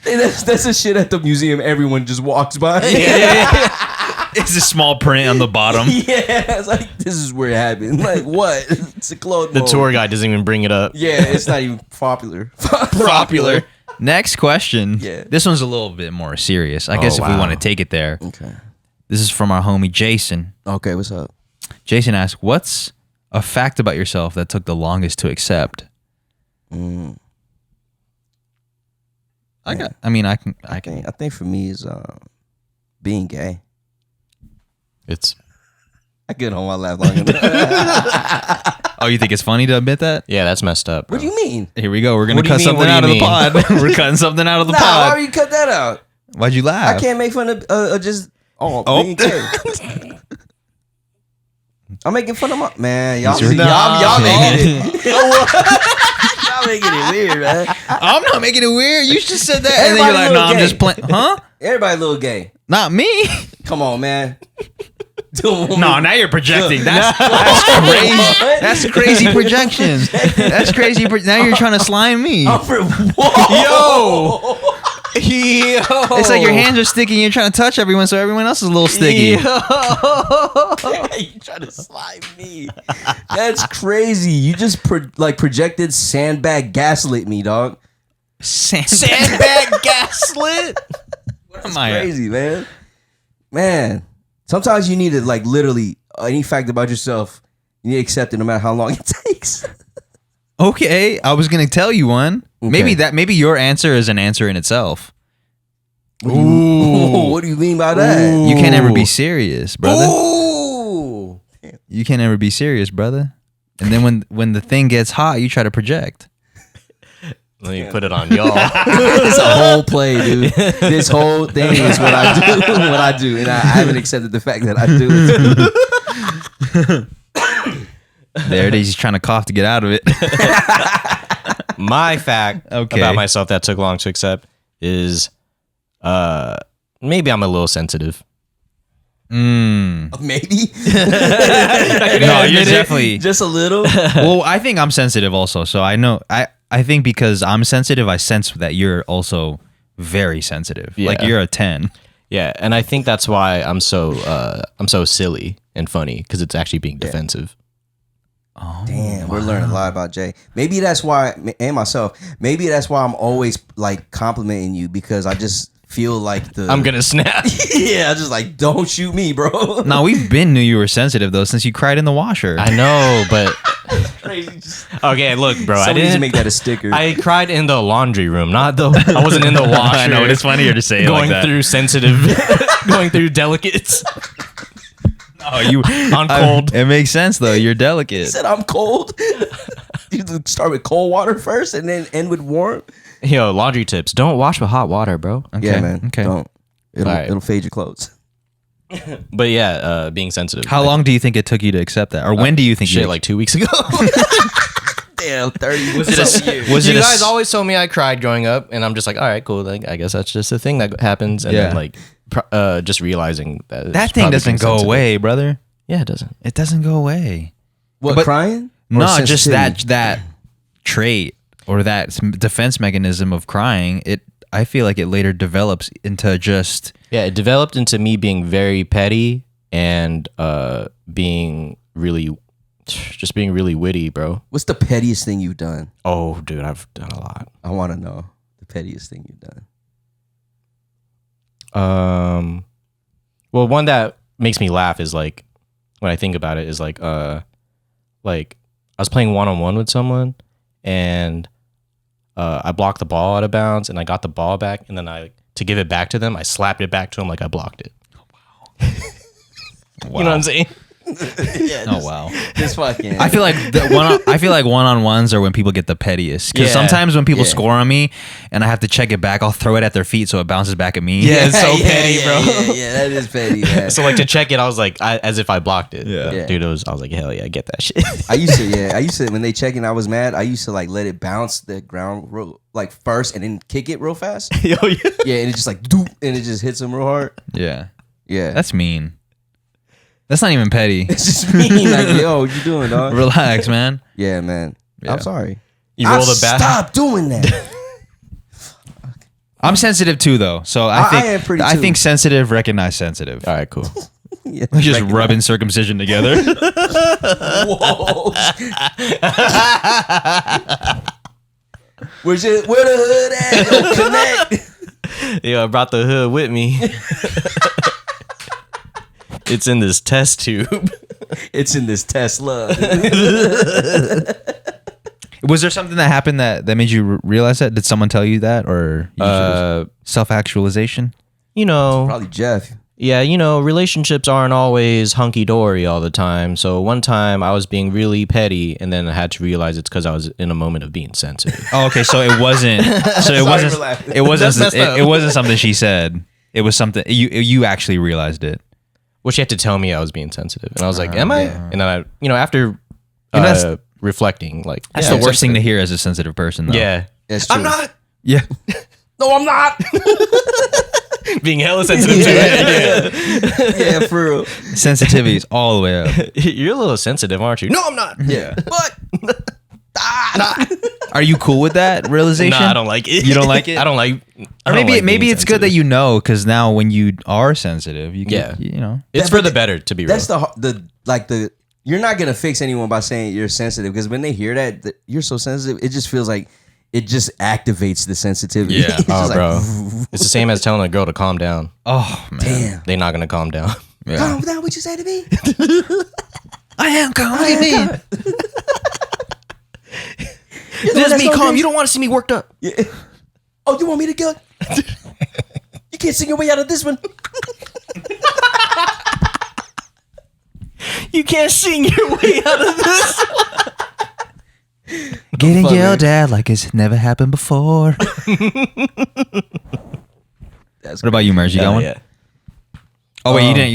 Hey, that's the shit at the museum. Everyone just walks by. It's a small print on the bottom. Yeah, it's like this is where it happened. Like what? It's a clone. The mode. tour guide doesn't even bring it up. Yeah, it's not even popular. Popular. Next question. Yeah. This one's a little bit more serious. I guess if we wow. want to take it there. Okay. This is from our homie Jason. Okay, what's up? Jason asks, "What's a fact about yourself that took the longest to accept?" I think for me is being gay. It's I couldn't hold my laugh long enough. Oh, you think it's funny to admit that? yeah, that's messed up. Bro. What do you mean? Here we go. We're gonna What do you cut mean? something What do out of you the pod. We're cutting something out of the Nah, why pod. would you cut that out? Why'd you laugh? I can't make fun of just being gay. I'm making fun of my man. Y'all making it. Y'all making it weird, man. I'm not making it weird. You just said that, and then Everybody you're like, a "No, little I'm gay. just playing." Huh? Everybody a little gay. Not me. Come on, man. No, now you're projecting. That's crazy. That's crazy projection. That's crazy. Now you're trying to slime me. Whoa. Yo! It's like your hands are sticky and you're trying to touch everyone, so everyone else is a little sticky. You trying to slide me? That's crazy. You just projected sandbag gaslit me, dog. Sandbag gaslit. What am I? Crazy, man. Man, sometimes you need to like literally any fact about yourself. You need to accept it no matter how long it takes. Okay, I was gonna tell you one. Okay. Maybe your answer is an answer in itself. Ooh. What do you mean by that? You can't ever be serious, brother. Ooh. You can't ever be serious, brother. And then when the thing gets hot, you try to project. Let me put it on y'all. It's a whole play, dude. This whole thing is what I do. And I haven't accepted the fact that I do it. There it is. He's trying to cough to get out of it. My fact Okay. about myself that took long to accept is maybe I'm a little sensitive. Maybe. No, you're definitely. Just a little. Well, I think I'm sensitive also. So I know I think because I'm sensitive, I sense that you're also very sensitive. Yeah. Like you're a 10. Yeah, and I think that's why I'm so silly and funny because it's actually being defensive. Oh, Damn, we're learning a lot about Jay. Maybe that's why, and myself. Maybe that's why I'm always like complimenting you because I just feel like I'm gonna snap. Yeah, just like don't shoot me, bro. No, we've been knew you were sensitive though since you cried in the washer. I know, but okay, look, bro. Somebody I needs to didn't make that a sticker. I cried in the laundry room, not the. I wasn't in the washer. I know, it's funnier to say it going like that. through sensitive, going through delicates. Oh, you on cold. It makes sense though. You're delicate. He said I'm cold. You start with cold water first and then end with warm. Yo, laundry tips: don't wash with hot water, bro. Okay, Yeah, man. Okay. Don't. Alright. It'll fade your clothes. But yeah, being sensitive. How long do you think it took you to accept that, or when do you think Shit, you like 2 weeks ago. Damn, 30. Was it a was you it a guys always told me I cried growing up, and I'm just like, all right, cool. Like, I guess that's just a thing that happens, and then like, just realizing that that thing doesn't go away, brother? Yeah, it doesn't. It doesn't go away. What, But- crying? Or No, just sensitivity? that trait or that defense mechanism of crying. I feel like it later develops into just Yeah, it developed into me being very petty and being really witty, bro. What's the pettiest thing you've done? Oh, dude, I've done a lot. I want to know the pettiest thing you've done. Well, one that makes me laugh is like when I think about it is like I was playing one-on-one with someone and I blocked the ball out of bounds and I got the ball back and then to give it back to them, I slapped it back to them like I blocked it. Oh, wow. You know what I'm saying? Yeah, oh wow. Just fucking. I feel like one-on-ones are when people get the pettiest. Because Yeah. sometimes when people Yeah. score on me and I have to check it back, I'll throw it at their feet so it bounces back at me. Yeah, it's so petty, bro. Yeah, that is petty. Yeah. So like to check it, I was like, as if I blocked it. Yeah. Dude, I was like, hell yeah, I get that shit. I used to when they check and I was mad, I used to like let it bounce the ground like first and then kick it real fast. Yo, yeah. Yeah, and it just like doop and it just hits them real hard. Yeah. Yeah. That's mean. That's not even petty. It's just mean. Like, yo, what you doing, dog? Relax, man. Yeah, man. Yeah. I'm sorry. You roll the bat. Stop doing that. I'm sensitive too, though. So I am pretty I too. think sensitive recognize sensitive. All right, cool. Yeah, We just like- rubbing circumcision together. Whoa. Where the hood at? Yo, connect. Yo, I brought the hood with me. It's in this test tube. It's in this Tesla. Was there something that happened that made you realize that? Did someone tell you that, or self-actualization? You know, Probably Jeff. yeah, relationships aren't always hunky dory all the time. So one time I was being really petty, and then I had to realize it's because I was in a moment of being sensitive. Oh, okay. So it wasn't. So it wasn't. for laughing. It wasn't. That's messed up. It wasn't something she said. It was something you actually realized it. Well, she had to tell me I was being sensitive, and I was like, "Am I?" yeah. And then after that's- reflecting, like That's the worst thing to hear as a sensitive person, though. Yeah, That's true. I'm not Yeah. No, I'm not. being hella sensitive to it. Yeah, for real. Sensitivity's all the way up. You're a little sensitive, aren't you? No, I'm not. Yeah. But Are you cool with that realization? Nah, I don't like it. You don't like it? I don't like. Or maybe it's good that you know, because now when you are sensitive, you Yeah. can, you know. It's for the better, to be real. that's the you're not gonna fix anyone by saying you're sensitive because when they hear that you're so sensitive, it just feels like it just activates the sensitivity. Yeah. It's just Oh, like, bro. It's the same as telling a girl to calm down. Oh man. Damn. They're not gonna calm down. Yeah. Calm down, what you say to me? I am calm. I am calm. This me calm. You don't want to see me worked up. Yeah. Oh, you want me to go? You can't sing your way out of this one. You can't sing your way out of this. Getting fun, yelled at like it's never happened before. That's What about you, Merz? You got one? Yeah. Oh wait, you didn't.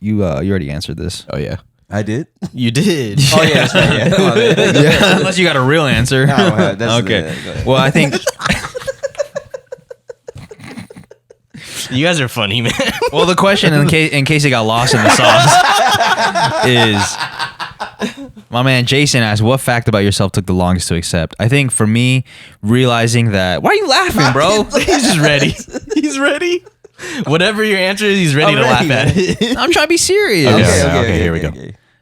You already answered this. Oh yeah. I did. You did. Oh yeah, that's right. Yeah. My bad. Yeah, unless you got a real answer. No, I don't have- that's- Okay. go ahead. Well, I think. You guys are funny, man. Well, the question, in case it got lost in the sauce, is my man Jason asked, "What fact about yourself took the longest to accept?" I think for me, realizing that. Why are you laughing, bro? He's just ready. He's ready. Whatever your answer is, he's ready to laugh at it. I'm trying to be serious. Okay, here we go.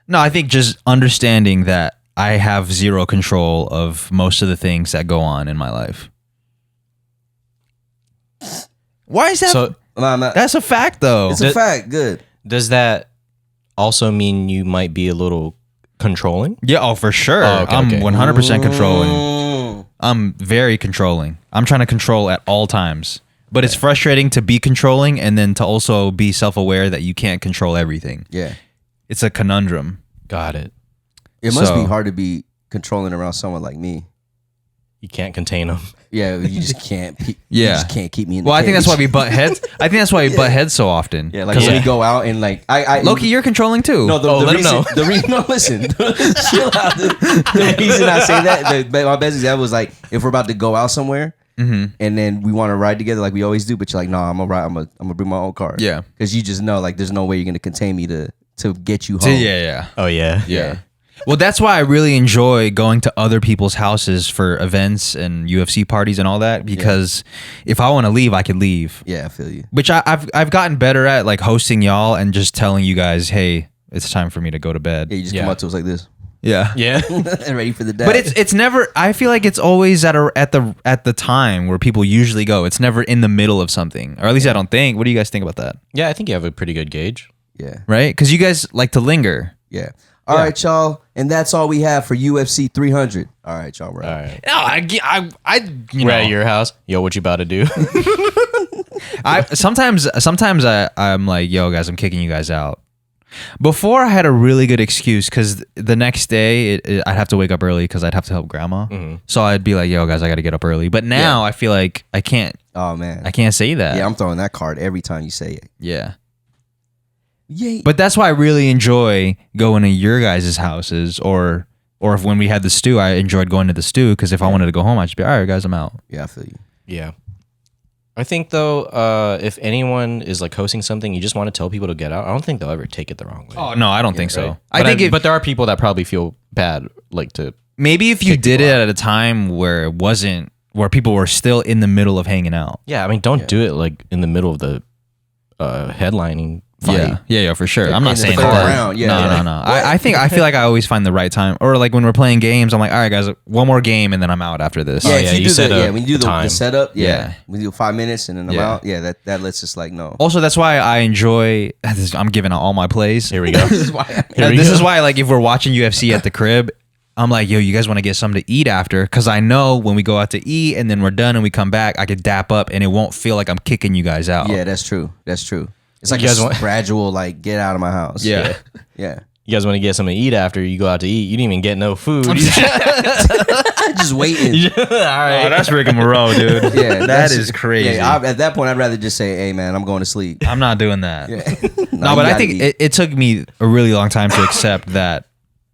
No, I think just understanding that I have zero control of most of the things that go on in my life. Why is that? So That's a fact, though. It's a fact. Good. does that also mean you might be a little controlling? Yeah, oh, for sure. Oh, I'm okay. 100% controlling. I'm very controlling. I'm trying to control at all times. But it's frustrating to be controlling and then to also be self-aware that you can't control everything. Yeah. It's a conundrum. Got it. It must So- be hard to be controlling around someone like me. You can't contain them. Yeah, you just can't. You Yeah. just can't keep me in. Well, the I think that's cage. why we butt heads. I think that's why we butt heads so often. Yeah, like when we go out and like I Loki, you're controlling too. No, the let him reason, know. The reason, no, listen. Chill out. The reason I say that, my best example was like if we're about to go out somewhere and then we want to ride together like we always do, but you're like, no, I'm gonna ride. I'm gonna bring my own car. Yeah. because you just know like there's no way you're gonna contain me to get you home. Yeah. Oh, yeah. Yeah. Well, that's why I really enjoy going to other people's houses for events and UFC parties and all that, because if I want to leave, I can leave. Yeah, I feel you. Which I've gotten better at, like hosting y'all and just telling you guys, hey, it's time for me to go to bed. Yeah, you just come up to us like this Yeah. Yeah. and ready for the day. But it's never. I feel like it's always at the time where people usually go. It's never in the middle of something, or at least I don't think. What do you guys think about that? Yeah, I think you have a pretty good gauge. yeah, Right? Because you guys like to linger. yeah. All right, y'all, and that's all we have for UFC 300. All right, y'all. Right. All right. No, you We're know, at your house. Yo, what you about to do? sometimes I'm like, yo, guys, I'm kicking you guys out. Before I had a really good excuse because the next day I'd have to wake up early because I'd have to help grandma. So I'd be like, yo, guys, I got to get up early. But now I feel like I can't Oh man. say that. Yeah, I'm throwing that card every time you say it. Yeah. Yay. But that's why I really enjoy going to your guys' houses or if when we had the stew, I enjoyed going to the stew because if I wanted to go home, I'd just be, all right, guys, I'm out. Yeah, I feel you. Yeah. I think, though, if anyone is like hosting something, you just want to tell people to get out. I don't think they'll ever take it the wrong way. Oh, no, I don't think so. Right? I think but there are people that probably feel bad, like to. maybe if you kick did people it at a time where it wasn't, where people were still in the middle of hanging out. Yeah, I mean, don't do it like in the middle of the headlining fight. Yeah, for sure. I'm not in the saying third that. round, yeah. No. I feel like I always find the right time. Or like when we're playing games, I'm like, all right, guys, one more game, and then I'm out after this. Yeah, yeah, if you do set the, up when you do the time. setup, Yeah. we do 5 minutes and then I'm Yeah. out. Yeah, that lets us like know. Also, that's why I enjoy. I'm giving out all my plays. Here we go. This is why. This is why, like, if we're watching UFC at the crib, I'm like, yo, you guys want to get something to eat after? Because I know when we go out to eat and then we're done and we come back, I could dap up and it won't feel like I'm kicking you guys out. Yeah, that's true. That's true. It's like You guys a want- gradual like get out of my house. Yeah. Yeah. You guys want to get something to eat after you go out to eat? You didn't even get no food. Just waiting. All right. Oh, that's rigmarole, dude. Yeah, that is crazy. Yeah, at that point, I'd rather just say, "Hey, man, I'm going to sleep." I'm not doing that. Yeah. No, you but I gotta think eat. it took me a really long time to accept that,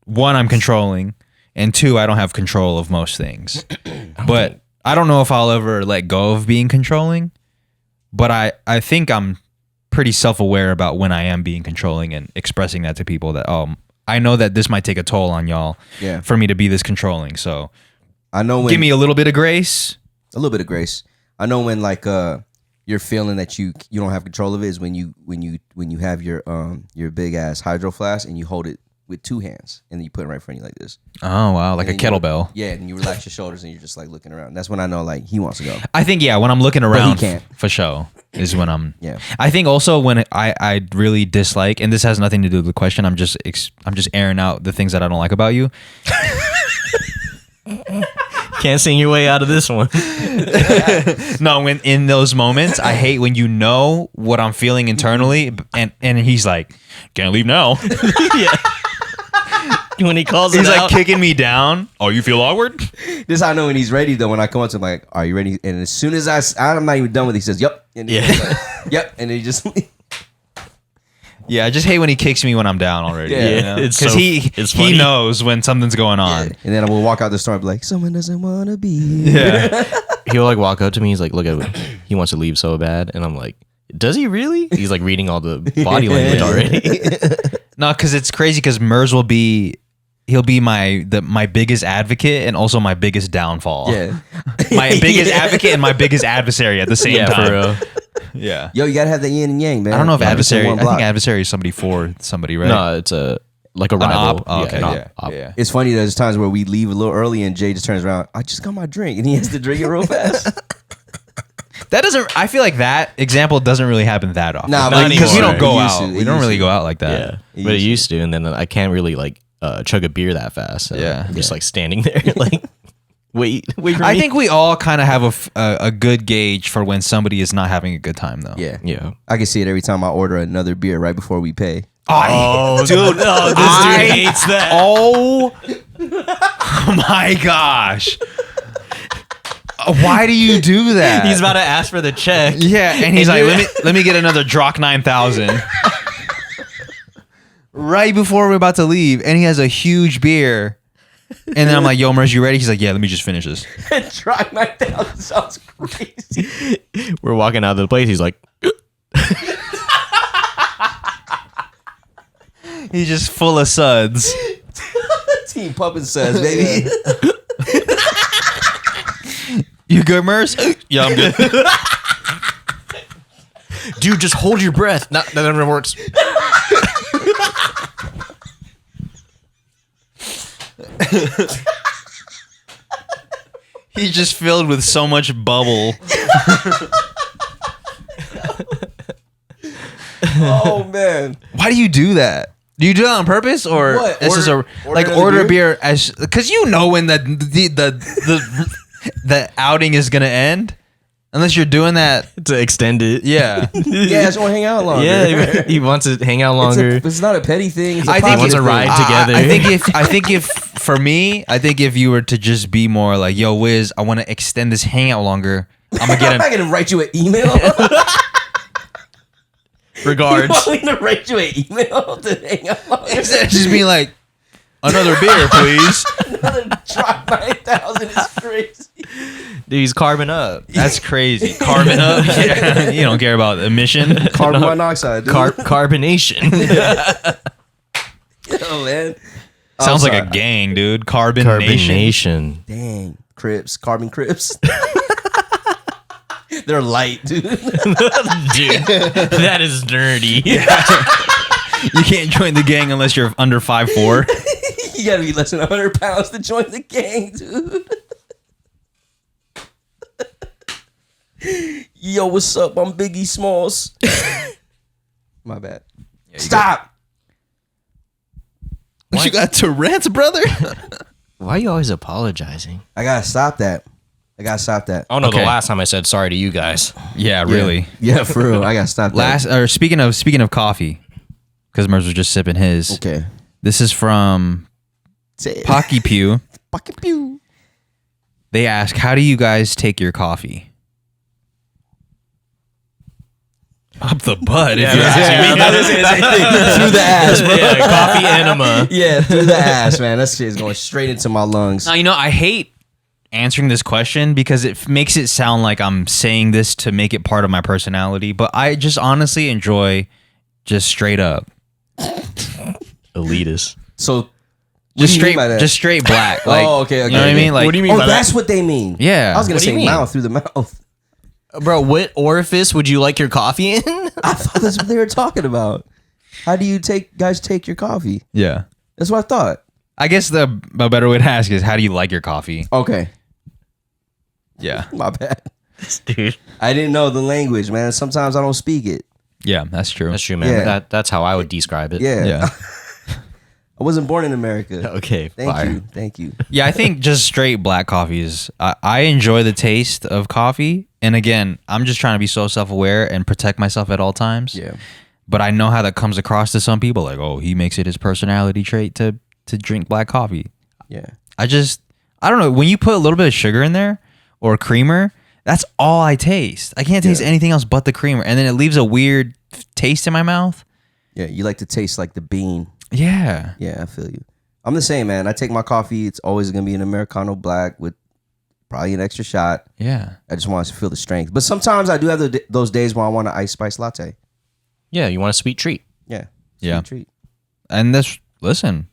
one, I'm controlling, and two, I don't have control of most things. But I don't know if I'll ever let go of being controlling, but I think I'm pretty self-aware about when I am being controlling and expressing that to people that, I know that this might take a toll on y'all Yeah. for me to be this controlling. So I know when give me a little bit of grace. a little bit of grace. I know when like you're feeling that you don't have control of it is when you have your big ass hydro flask and you hold it with two hands and then you put it right in front of you like this. Oh, wow. Like a And you- kettlebell. Yeah, and you relax your shoulders and you're just like looking around. That's when I know like he wants to go. I think, yeah, when I'm looking around can't. for show is when I'm. Yeah. I think also when I really dislike, and this has nothing to do with the question. I'm just airing out the things that I don't like about you. Can't sing your way out of this one. No, when in those moments, I hate when you know what I'm feeling internally, and he's like, "Can't leave now." Yeah. When he calls He's it like out. kicking me down. Oh, you feel awkward? This is how I know when he's ready though. When I come up to him like, "Are you ready?" And as soon as I'm not even done with it, he says, "Yep." And then he's like, "Yep." And then he just Yeah, I just hate when he kicks me when I'm down already. Yeah, it's because so- he it's funny. he knows when something's going on. and then I will walk out the store and be like, "Someone doesn't want to be here." Yeah. He'll like walk up to me. He's like, "Look at him. He wants to leave so bad." And I'm like, "Does he really?" He's like reading all the body language already. No, because it's crazy. Because Merz he'll be my biggest advocate and also my biggest downfall. Yeah. My biggest advocate and my biggest adversary at the same time. For real. Yeah. Yo, you gotta have the yin and yang, man. I don't know if Not just in adversary. one I block. think adversary is somebody for somebody, right? No, it's a rival. op? Oh, okay, an op. yeah. Op. Yeah. It's funny. There's times where we leave a little early, and Jay just turns around. I just got my drink, and he has to drink it real fast. That doesn't. I feel like that example doesn't really happen that often. Nah, but because we anymore. don't go It used out. to. We It don't used really to. go out like that. Yeah, It but it used to. used to, and then I can't really like chug a beer that fast. So Yeah. I'm just like standing there, like wait for me. I think we all kind of have a good gauge for when somebody is not having a good time, though. Yeah, Yeah. I can see it every time I order another beer right before we pay. Oh, dude, no, this dude hates that. Oh my gosh! Why do you do that? He's about to ask for the check. Yeah, and he's like, let me get another Drock 9000. Right before we're about to leave, and he has a huge beer. And then I'm like, yo, Merz, you ready? He's like, yeah, let me just finish this. Try 9,000 sounds crazy. We're walking out of the place. He's like, He's just full of suds. Team Puppet says, baby. You good, Merz? Yeah, I'm good. dude, just hold your breath. That never works. He's just filled with so much bubble. Oh man. Why do you do that? Do you do that on purpose, or What? this is Order order a another beer as because you know when the outing is gonna end, unless you're doing that. To extend it. Yeah, Yeah, I just want to hang out longer. Yeah, he wants to hang out longer. It's not a petty thing. It's a I think wants positive to ride thing. together. I think if for me, I think if you were to just be more like, yo, Wiz, I want to extend this hangout longer. I'm gonna I'm not get gonna write you an email. Regards. You want me to write you an email to hang out longer? instead of just being like, another beer, please. Another drop 9,000 is crazy. Dude, he's carbon up. That's crazy. Carbon up. Yeah. You don't care about emission. Carbon monoxide, dude. Carbonation. Oh, man. Sounds I'm like a sorry. gang, dude. Carbonation. Carbonation. Dang. Crips. Carbon Crips. They're light, dude. Dude, that is nerdy. You can't join the gang unless you're under 5'4". You gotta be less than 100 pounds to join the gang, dude. Yo, what's up? I'm Biggie Smalls. My bad. Stop. What you got Tourette's, brother? Why are you always apologizing? I gotta stop that. Oh no, Okay. the last time I said sorry to you guys. Yeah, really. Yeah, for real. I gotta stop that. Speaking of coffee, because Merz was just sipping his. Okay. This is from Say it. Pocky Pew. Pocket pew. They ask, how do you guys take your coffee? Up the butt. Yeah, if you're asking me. Through the ass, bro. Yeah, coffee enema. Yeah, through the ass, man. That shit is going straight into my lungs. Now, you know, I hate answering this question because it makes it sound like I'm saying this to make it part of my personality, but I just honestly enjoy just straight up. Elitist. So, Just what do you mean by that? straight black. Like, Oh, okay, okay. You know what I mean? Like, What do you mean Oh, by that's that? what they mean. Yeah. I was gonna What do you say mean? mouth through the mouth. Bro, what orifice would you like your coffee in? I thought that's what they were talking about. How do you guys take your coffee? Yeah. That's what I thought. I guess a better way to ask is, how do you like your coffee? Okay, Yeah. my bad. Dude. I didn't know the language, man. Sometimes I don't speak it. Yeah, that's true. That's true, man. Yeah. That's how I would describe it. Yeah. Yeah. I wasn't born in America. Okay, fire. Thank you. Yeah, I think just straight black coffee is. I enjoy the taste of coffee, and again, I'm just trying to be so self-aware and protect myself at all times. Yeah. But I know how that comes across to some people, like, oh, he makes it his personality trait to drink black coffee. Yeah. I don't know. When you put a little bit of sugar in there or creamer, that's all I taste. I can't taste anything else but the creamer, and then it leaves a weird taste in my mouth. Yeah. You like to taste like the bean. Yeah. Yeah, I feel you. I'm the same, man. I take my coffee. It's always gonna be an Americano black with probably an extra shot. Yeah. I just want to feel the strength. But sometimes I do have those days where I want an ice spice latte. Yeah, you want a sweet treat. Yeah. Yeah. Sweet treat. And listen,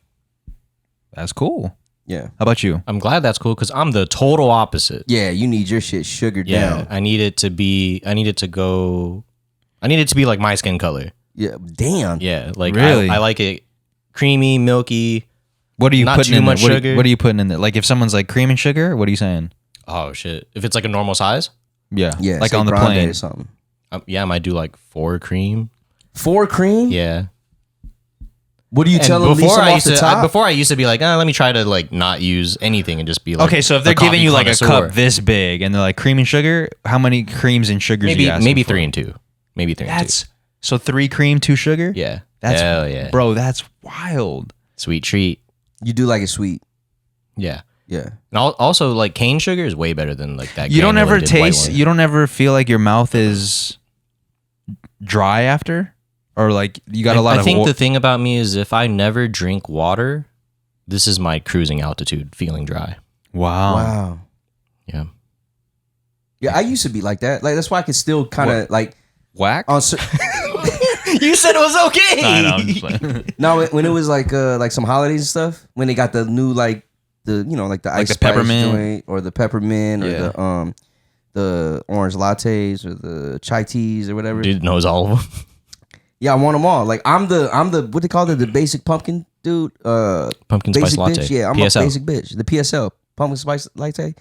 that's cool. Yeah. How about you? I'm glad that's cool because I'm the total opposite. Yeah, you need your shit sugared Yeah, down. I need it to go I need it to be like my skin color. Yeah, damn. Yeah, like Really? I like it creamy, milky. What are you Not putting too in much there? sugar. What are you putting in there? Like if someone's like cream and sugar, what are you saying? Oh shit! If it's like a normal size, Yeah. Yeah, Like say on the grande plane. or something. yeah, I might do like 4 cream. 4 cream? Yeah. What do you And tell them? Leave before some I off used the to, top? before I used to be like, let me try to like not use anything and just be like, Okay, so if they're a coffee giving you like a connoisseur. cup this big and they're like cream and sugar, how many creams and sugars? maybe you asking maybe for? 3 and 2, maybe 3 and 2. That's so 3 cream, 2 sugar. Yeah, That's hell yeah, bro. That's wild. sweet treat. You do like it sweet. Yeah, Yeah. and also like cane sugar is way better than like that. You don't ever granulated white taste. one. You don't ever feel like your mouth is dry after, or like you got a lot I of. think the thing about me is if I never drink water, this is my cruising altitude, feeling dry. Wow. Wow. Yeah. Yeah, I used to be like that. Like that's why I could still kind of like Whack. on. You said it was okay. I know. I'm just playing. No, when it was like some holidays and stuff, when they got the new like the like the ice the spice peppermint? joint or the peppermint or Yeah. the orange lattes or the chai teas or whatever. Dude knows all of them. Yeah, I want them all. Like I'm the what they call it, the basic pumpkin dude. Pumpkin Basic spice latte. bitch. Yeah, I'm PSL. a basic bitch. The PSL pumpkin spice latte.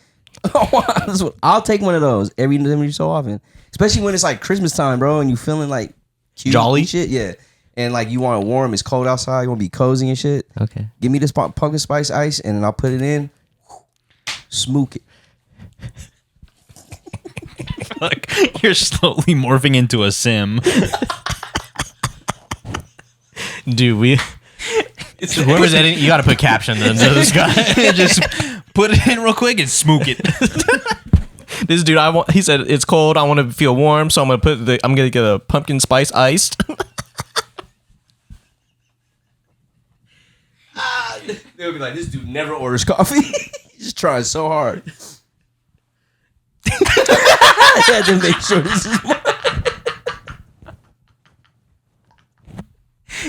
I'll take one of those every so often, especially when it's like Christmas time, bro, and you feeling like cute Jolly? and shit. Yeah, and like you want it warm. It's cold outside. You want to be cozy and shit. Okay. Give me this pumpkin spice ice, and then I'll put it in. Smoke it. Like you're slowly morphing into a sim. Dude, whoever's editing, you got to put captions into this guy. Just put it in real quick and smoke it. This dude, he said it's cold. I want to feel warm, so I'm gonna get a pumpkin spice iced. They'll be like, this dude never orders coffee. He's just trying so hard. I had to make sure this is mine.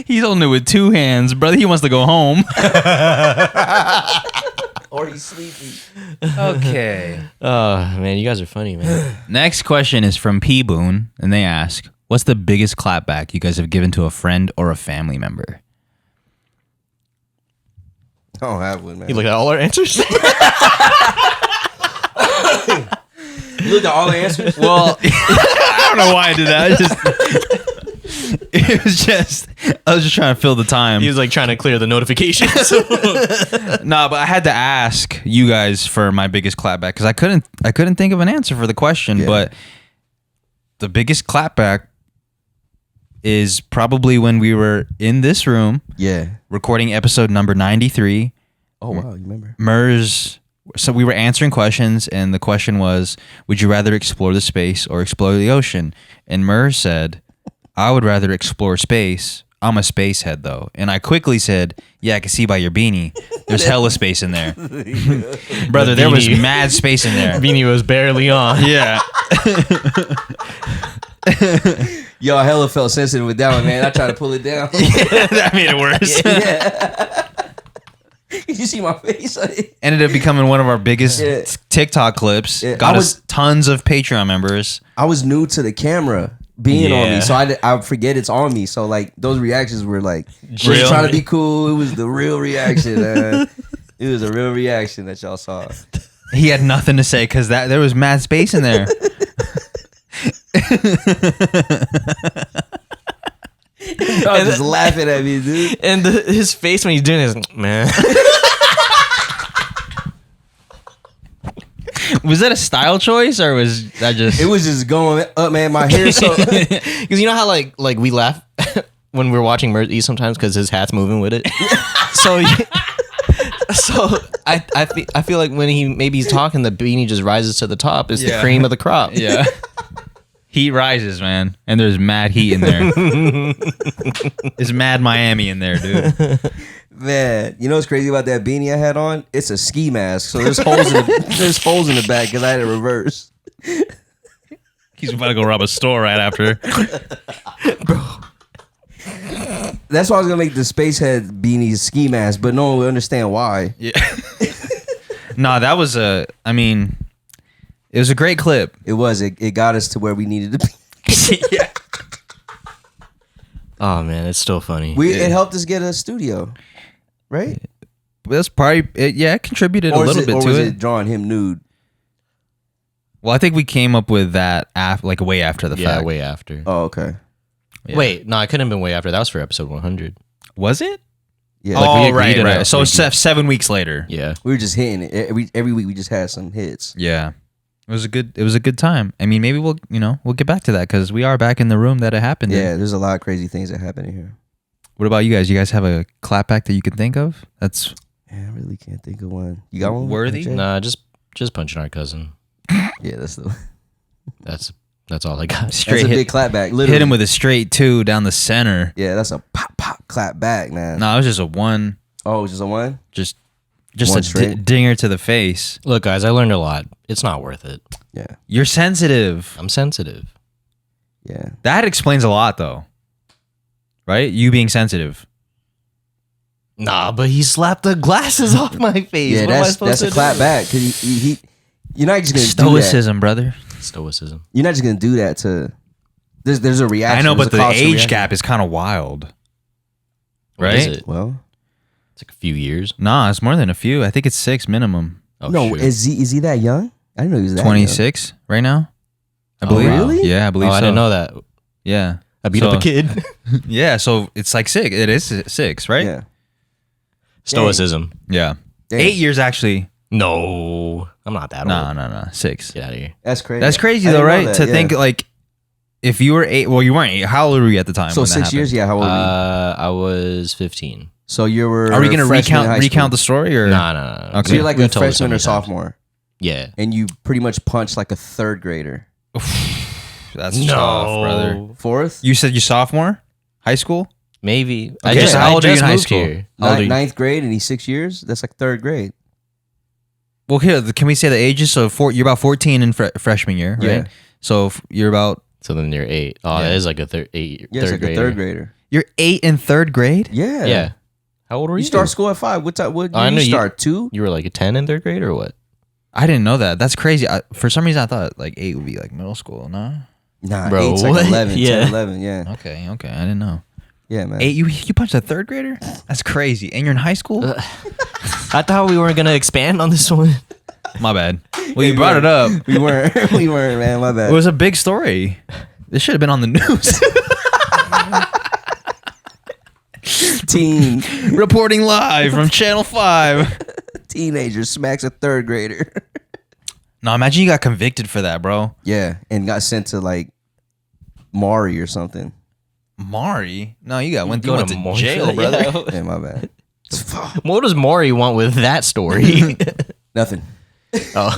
He's holding it with 2 hands, brother. He wants to go home. Or he's sleepy. Okay. Oh man, you guys are funny, man. Next question is from P Boone, and they ask, "What's the biggest clapback you guys have given to a friend or a family member?" I don't have one, man. You look at all our answers. You looked at all the answers? Well, I don't know why I did that. I was just trying to fill the time. He was like trying to clear the notifications. No, but I had to ask you guys for my biggest clapback because I couldn't think of an answer for the question. Yeah. But the biggest clapback is probably when we were in this room Yeah. recording episode number 93. Oh, wow. You remember? Merz. So we were answering questions, and the question was, would you rather explore the space or explore the ocean? And Merz said, I would rather explore space. I'm a space head, though. And I quickly said, yeah, I can see by your beanie. There's hella space in there. Brother, there was beanie. mad space in there. Beanie was barely on. Yeah. Yo, I hella felt sensitive with that one, man. I tried to pull it down. That made it worse. Yeah. Did you see my face? Ended up becoming one of our biggest Yeah. TikTok clips. Yeah, Got I us tons of Patreon members. I was new to the camera being on Yeah. me, so I forget it's on me. So like those reactions were like just Real? trying to be cool. It was the real reaction. It was a real reaction that y'all saw. He had nothing to say because there was mad space in there. Y'all just laughing at me, dude. And his face when he's doing it is, man. Was that a style choice or was that just... It was just going up, man. My hair so Because you know how like we laugh when we're watching Merz eat sometimes because his hat's moving with it. So I feel like when he's talking, the beanie just rises to the top. It's the cream of the crop. Yeah. Heat rises, man. And there's mad heat in there. It's mad Miami in there, dude. man. You know what's crazy about that beanie I had on? It's a ski mask, so there's holes in the back because I had it reversed. He's about to go rob a store right after. That's why I was gonna make the space head beanie ski mask, but no one will understand why. Yeah. No, that was it was a great clip. It got us to where we needed to be. Yeah. Oh man, it's still funny. It helped us get a studio, right? That's probably it contributed a little bit to was it. it drawing him nude? Well, I think we came up with that like way after the Yeah, fact. way after. Oh, okay. Yeah. Wait, no, it couldn't have been way after. That was for episode 100. Was it? Yeah, Like, we oh, agreed right. on So it. 7 weeks later. Yeah. we were just hitting it every week. We just had some hits. Yeah. It was a good time. I mean, maybe we'll get back to that because we are back in the room that it happened in. Yeah, there's a lot of crazy things that happen in here. What about you guys? You guys have a clapback that you can think of? That's Yeah, I really can't think of one. You got one? Worthy? AJ? Nah, just punching our cousin. Yeah, that's That's all I got. straight that's a hit, big clap back. Literally. hit him with a straight 2 down the center. Yeah, that's a pop clap back, man. No, it was just a 1. Oh, it was just a one? Just One a straight? dinger to the face. Look, guys, I learned a lot. It's not worth it. Yeah. You're sensitive. I'm sensitive. Yeah. That explains a lot, though. Right? You being sensitive. Nah, but he slapped the glasses off my face. Yeah, What am I supposed that's to a clap do? back. Cause he you're not just gonna do Stoicism, brother. Stoicism. that. You're not just gonna do that to there's a reaction. I know, There's but a the cause to age reaction. gap is kind of wild. What is Right? it? Well, It's like a few years. Nah, it's more than a few. I think it's 6 minimum. Oh, no, shoot. is he that young? I didn't know he was that 26 right now. I Oh, believe. wow. Really? Yeah, I believe Oh, so. I didn't know that. Yeah. I beat So- up a kid. Yeah, so it's like 6. It is 6, right? young. Yeah. Stoicism. Yeah. Dang. 8 years actually. No, I'm not that No, old. no. 6. Get out of here. That's crazy. That's crazy I though, didn't know right? that, To yeah. think like if you were 8, well, you weren't 8. How old were you at the time? So when that 6 years, happened? yeah. How old were you? I was 15. So you were. Are we gonna freshman in high recount the school. story or? Nah. Okay. So you're like We'll a tell this so freshman or many times. sophomore, Yeah. and you pretty much punched like a third grader. That's tough, brother. Fourth, You said you sophomore, high school. Maybe. Okay, so how old are you in high school? How old are you? ninth grade, and he's 6 years. That's like third grade. Well, here can we say the ages? So you're about 14 in freshman year, right? Yeah. So you're about So then you're 8. Oh, Yeah. that is like a third Yeah, it's like grader. a third grader. you're 8 in third grade. Yeah. Yeah. How old were You you? start school at 5. What time? What I year know you you- start? 2? You were like a 10 in third grade or what? I didn't know that. That's crazy. For some reason, I thought like 8 would be like middle school. No. Nah, Bro, 8's like what? 11, Yeah. 10, 11. Yeah. Okay. I didn't know. Yeah, man. 8. You punched a third grader? That's crazy. And you're in high school? I thought we weren't going to expand on this one. My bad. Well, you brought it up. We weren't, man. My bad. It was a big story. This should have been on the news. Teen Reporting live from Channel 5. teenager smacks a third grader. No, imagine you got convicted for that, bro. Yeah, and got sent to like Maury or something. Maury? No, you went Go to Maury jail, for that, brother. yeah. Yeah, my bad. What does Maury want with that story? Nothing. Oh,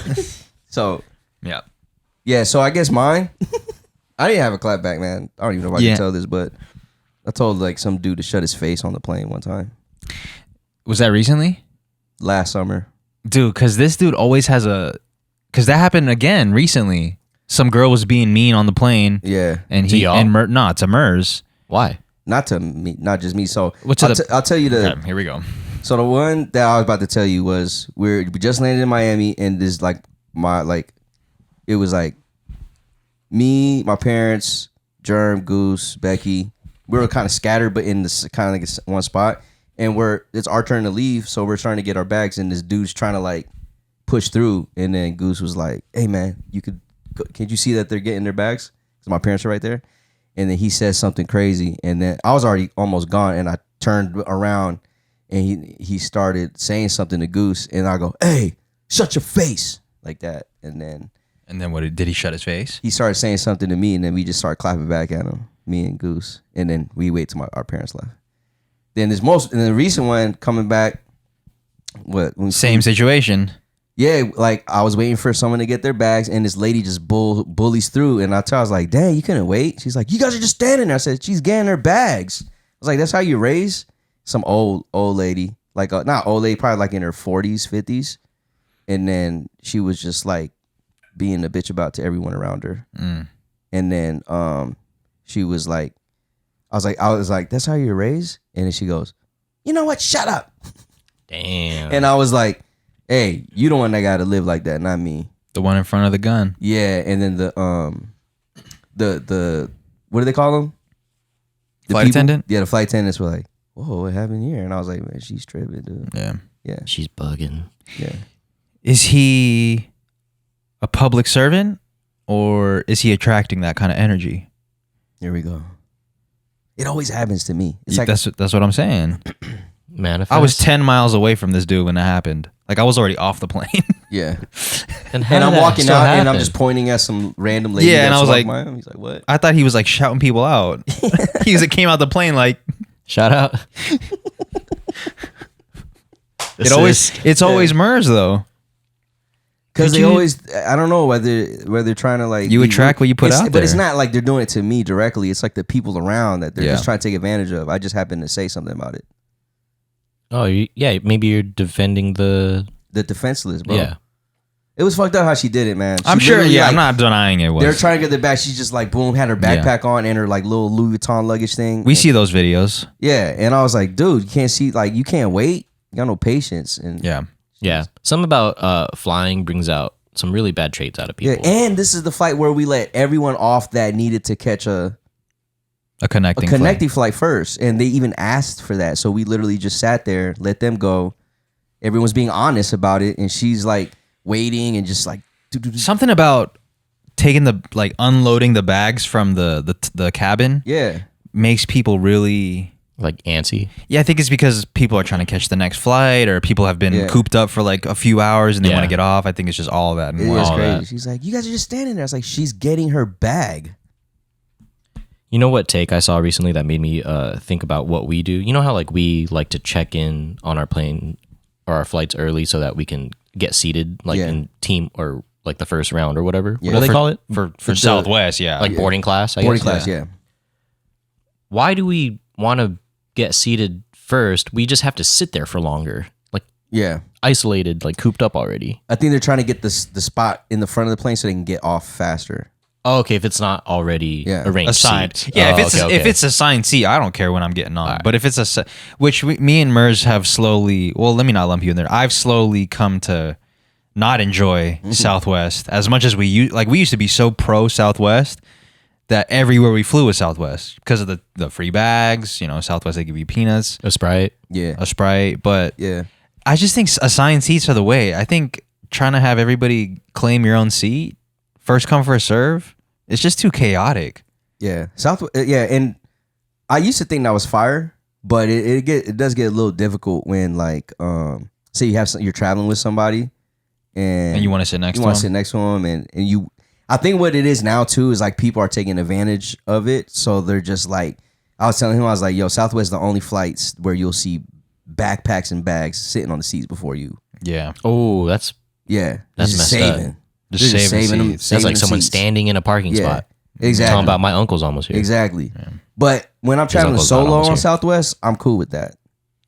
So Yeah. yeah, so I guess mine. I didn't have a clapback, man. I don't even know if I Yeah. can tell this, but I told like some dude to shut his face on the plane one time Was that recently? last summer. Dude, because this dude always has because that happened again recently. Some girl was being mean on the plane. Yeah, And To y'all? no, to Merz. why? not to me, not just me. So What's to I'll tell you the. Okay, here we go. So the one that I was about to tell you was we just landed in Miami, and this like it was like me, my parents, Germ, Goose, Becky. We were kind of scattered, but in this kind of like one spot, and it's our turn to leave, so we're trying to get our bags, and this dude's trying to like push through, and then Goose was like, "Hey man, can't you see that they're getting their bags? Because my parents are right there." And then he says something crazy, and then I was already almost gone, and I turned around. And he started saying something to Goose, and I go, "Hey, shut your face," like that. And then what did he shut his face? he started saying something to me, and then we just started clapping back at him, me and Goose. And then we wait till our parents left. Then and the recent one coming back. Same situation. Yeah, like I was waiting for someone to get their bags, and this lady just bullies through, and I was like, "Dang, you couldn't wait." She's like, "You guys are just standing there." I said, "She's getting her bags." I was like, "That's how you raise." Some old lady, like not old lady, probably like in her 40s, 50s, and then she was just like being a bitch about to everyone around her. And then she was like, I was like, "That's how you're raised?" And then she goes, "You know what? Shut up." Damn. And I was like, "Hey, you the one that got to live like that, not me." The one in front of the gun. Yeah, and then the what do they call them? Flight attendant? Yeah, the flight attendants were like, whoa, what happened here? And I was like, man, she's tripping, dude. Yeah. She's bugging. Yeah. Is he a public servant or is he attracting that kind of energy? Here we go. It always happens to me. It's like That's what I'm saying. Manifest. I was 10 miles away from this dude when that happened. Like I was already off the plane. yeah. And I'm walking out and I'm just pointing at some random lady. Yeah, and I was like, he's like, what? I thought he was like shouting people out. Came out the plane like shout out. it's always Merz though. Because they always, I don't know whether they're trying to like you attract what you put out there. But it's not like they're doing it to me directly. It's like the people around that they're Yeah. just trying to take advantage of. I just happen to say something about it. Oh, yeah. Maybe you're defending the defenseless, bro. Yeah. It was fucked up how she did it, man. I'm She sure. literally, Yeah, like, I'm not denying it was. They're trying to get their back. She's just like, boom, had her backpack on and her like little Louis Vuitton luggage thing. We see those videos. Yeah, and I was like, dude, you can't see, like, you can't wait. You got no patience. And Yeah. Something about flying brings out some really bad traits out of people. yeah, and this is the flight where we let everyone off that needed to catch a connecting flight first, and they even asked for that. So we literally just sat there, let them go. Everyone's being honest about it, and she's like waiting and just like something about taking unloading the bags from the cabin. Yeah, makes people really like antsy. Yeah, I think it's because people are trying to catch the next flight, or people have been cooped up for like a few hours and they want to get off. I think it's just all of that. It is crazy. She's like, you guys are just standing there. It's like she's getting her bag. You know what take I saw recently that made me think about what we do? You know how like we like to check in on our plane or our flights early so that we can get seated like in team or like the first round or whatever. Yeah. What do they call it? For Southwest, yeah. Like boarding class, I boarding guess. class, yeah. Why do we want to get seated first? We just have to sit there for longer. Like isolated, like cooped up already. I think they're trying to get the spot in the front of the plane so they can get off faster. Oh, okay. If it's not already arranged, assigned, seats. yeah. Oh, if it's assigned seat, I don't care when I'm getting on. Right. But if it's me and Merz have slowly. Well, let me not lump you in there. I've slowly come to not enjoy Southwest as much as we used. Like we used to be so pro Southwest that everywhere we flew was Southwest because of the free bags. You know, Southwest, they give you peanuts, a Sprite, a Sprite. But yeah, I just think assigned seats are the way. I think trying to have everybody claim your own seat, first come first serve. It's just too chaotic. Yeah, and I used to think that was fire, but it does get a little difficult when like say you're traveling with somebody and you want to sit next to them and you. I think what it is now too is like people are taking advantage of it, so they're just like, I was telling him, I was like, yo, Southwest is the only flights where you'll see backpacks and bags sitting on the seats before you. Yeah. Oh, that's just messed up. Just saving them. That's like someone standing in a parking spot. Exactly. Talking about my uncle's almost here. Exactly. Yeah. But when I'm traveling solo on Southwest, I'm cool with that.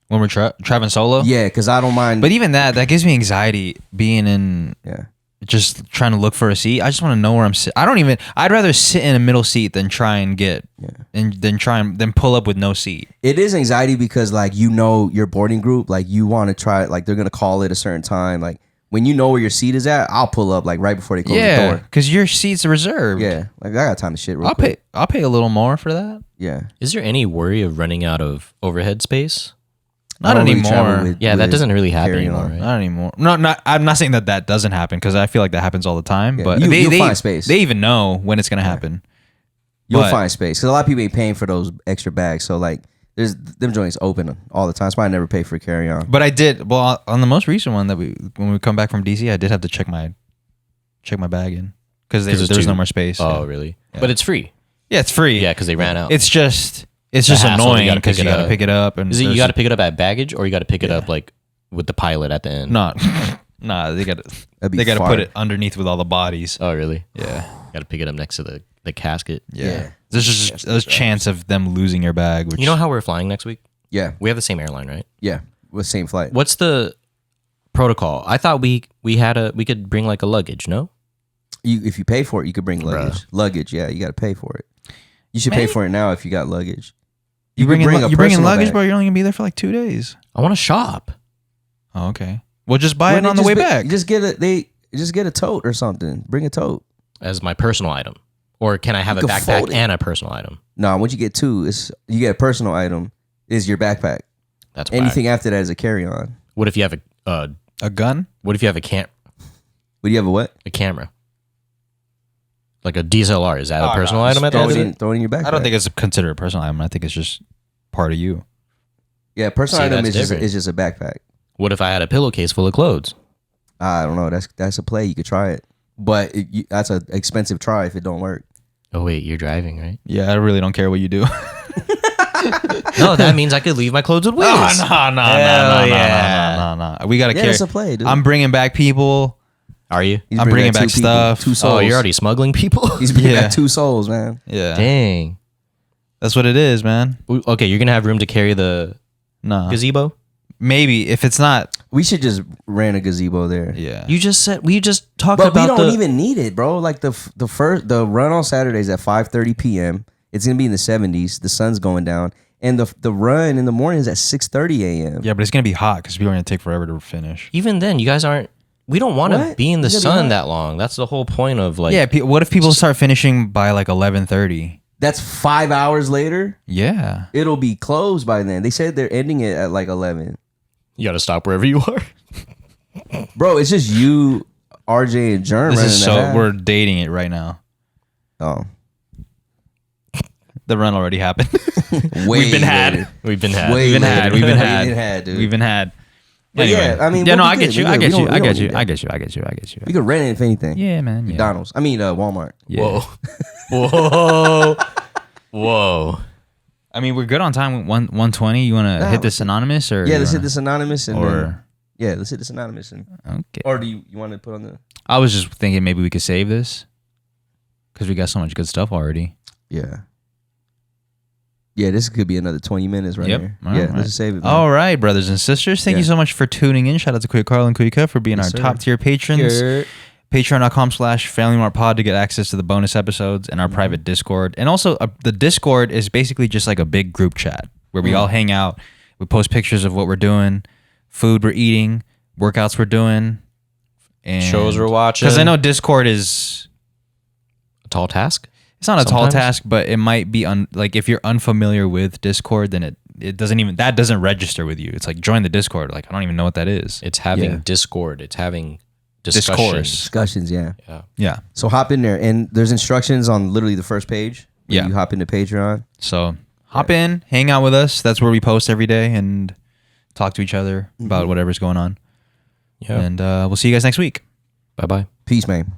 When we're traveling solo? Yeah, because I don't mind. But even that gives me anxiety being in just trying to look for a seat. I just want to know where I'm sitting. I'd rather sit in a middle seat than try and get than pull up with no seat. It is anxiety because like your boarding group, like you want to try like they're gonna call it a certain time. Like when you know where your seat is at, I'll pull up like right before they close the door. Because your seat's reserved. Yeah, like I got time to shit real quick. I'll pay a little more for that. Yeah. Is there any worry of running out of overhead space? Not anymore. That doesn't really happen anymore. Right? Not anymore. I'm not saying that doesn't happen because I feel like that happens all the time. Yeah. But you'll find space. They even know when it's gonna happen. You'll find space because a lot of people ain't paying for those extra bags. So like, there's them joints open all the time. So I never pay for carry on. But I did. Well, on the most recent one when we come back from DC, I did have to check my bag in because there's no more space. Oh, really? Yeah. But it's free. Yeah, it's free. Yeah, because they ran out. It's just annoying because you got to pick it up. And you got to pick it up at baggage, or you got to pick it up like with the pilot at the end? Nah, they got to put it underneath with all the bodies. Oh, really? Yeah. Got to pick it up next to the casket. Yeah. There's just a chance of them losing your bag. Which, you know how we're flying next week? Yeah. We have the same airline, right? Yeah. With same flight. What's the protocol? I thought we could bring like a luggage, no? If you pay for it, you could bring luggage. Luggage, yeah, you got to pay for it. You should pay for it now if you got luggage. You bring luggage, bro. You're only gonna be there for like 2 days. I want to shop. Oh, okay. Well, just buy it on the way back. Just get a tote or something. Bring a tote as my personal item, or can I have a backpack and a personal item? No, once you get 2, you get a personal item. Is your backpack. That's anything whack. after that is a carry-on. What if you have a gun? What if you have a Would you have a what? A camera? Like a DSLR. Is that a personal Just item at the end of it? throw it in your backpack. I don't think it's considered a personal item. I think it's just part of you. Yeah, personal See, item that's is just a backpack. What if I had a pillowcase full of clothes? I don't know. That's a play. You could try it, but that's an expensive try if it don't work. Oh wait, you're driving, right? Yeah, I really don't care what you do. No, that means I could leave my clothes with Wiz. No. We gotta Yeah, care. it's a play, dude. I'm bringing back people. Are you? He's I'm bringing back 2 people, stuff. 2 souls. Oh, you're already smuggling people? He's bringing Yeah. back 2 souls, man. Yeah, Dang. that's what it is, man. Okay, you're gonna have room to carry the No, gazebo? maybe if it's not. We should just rent a gazebo there. Yeah, We just talked But we about don't even need it, bro. Like the run on Saturdays at 5:30 p.m. It's gonna be in the 70s. The sun's going down, and the run in the morning is at 6:30 a.m. yeah, but it's gonna be hot because people are gonna take forever to finish. Even then, you guys aren't. We don't want to What? be in the It's gonna be sun hot. that long. That's the whole point of like. Yeah, what if people start finishing by like 11:30? That's 5 hours later. Yeah, It'll be closed by then. They said they're ending it at like 11. You got to stop wherever you are. Bro, it's just you, RJ, and Jerm. this is running the half. we're dating it right now. Oh, The run already happened. way been had. later. We've been had. Way We've been later. had. We've been had. We've been had, dude. We've been had. But Anyway. yeah, I mean, yeah, we'll no, be I get good. you. We're I good. get We you. don't- I we get don't you. need I that. get you. I get you. I get you. We could rent it if anything. Yeah, man. Yeah. McDonald's. I mean, Walmart. Yeah. Whoa. Whoa. I mean, we're good on time. 120. You want to No. hit this anonymous or? Yeah, you let's hit wanna- this anonymous and then, Or yeah, let's hit this anonymous and okay. or do you want to put on the I was just thinking maybe we could save this because we got so much good stuff already. yeah. Yeah, this could be another 20 minutes right Yep. here. All yeah, right. let's just save it. Man. All right, brothers and sisters. Thank Yeah. you so much for tuning in. Shout out to Quick Carl and Quicka for being Yes, our sir. top tier patrons. Patreon.com/Family Mart Pod to get access to the bonus episodes and our private Discord. And also, the Discord is basically just like a big group chat where we all hang out. We post pictures of what we're doing, food we're eating, workouts we're doing, and Shows we're watching. Because I know Discord is A tall task? it's not a tall Sometimes. task, but it might be like if you're unfamiliar with Discord, then it doesn't register with you. It's like join the Discord. Like I don't even know what that is. It's having Yeah. Discord. It's having Discourse. discussions. Discussions, yeah. Yeah. Yeah. So hop in there and there's instructions on literally the first page. When Yeah. You hop into Patreon. So hop in, hang out with us. That's where we post every day and talk to each other about whatever's going on. Yeah. And we'll see you guys next week. Bye-bye. Peace, man.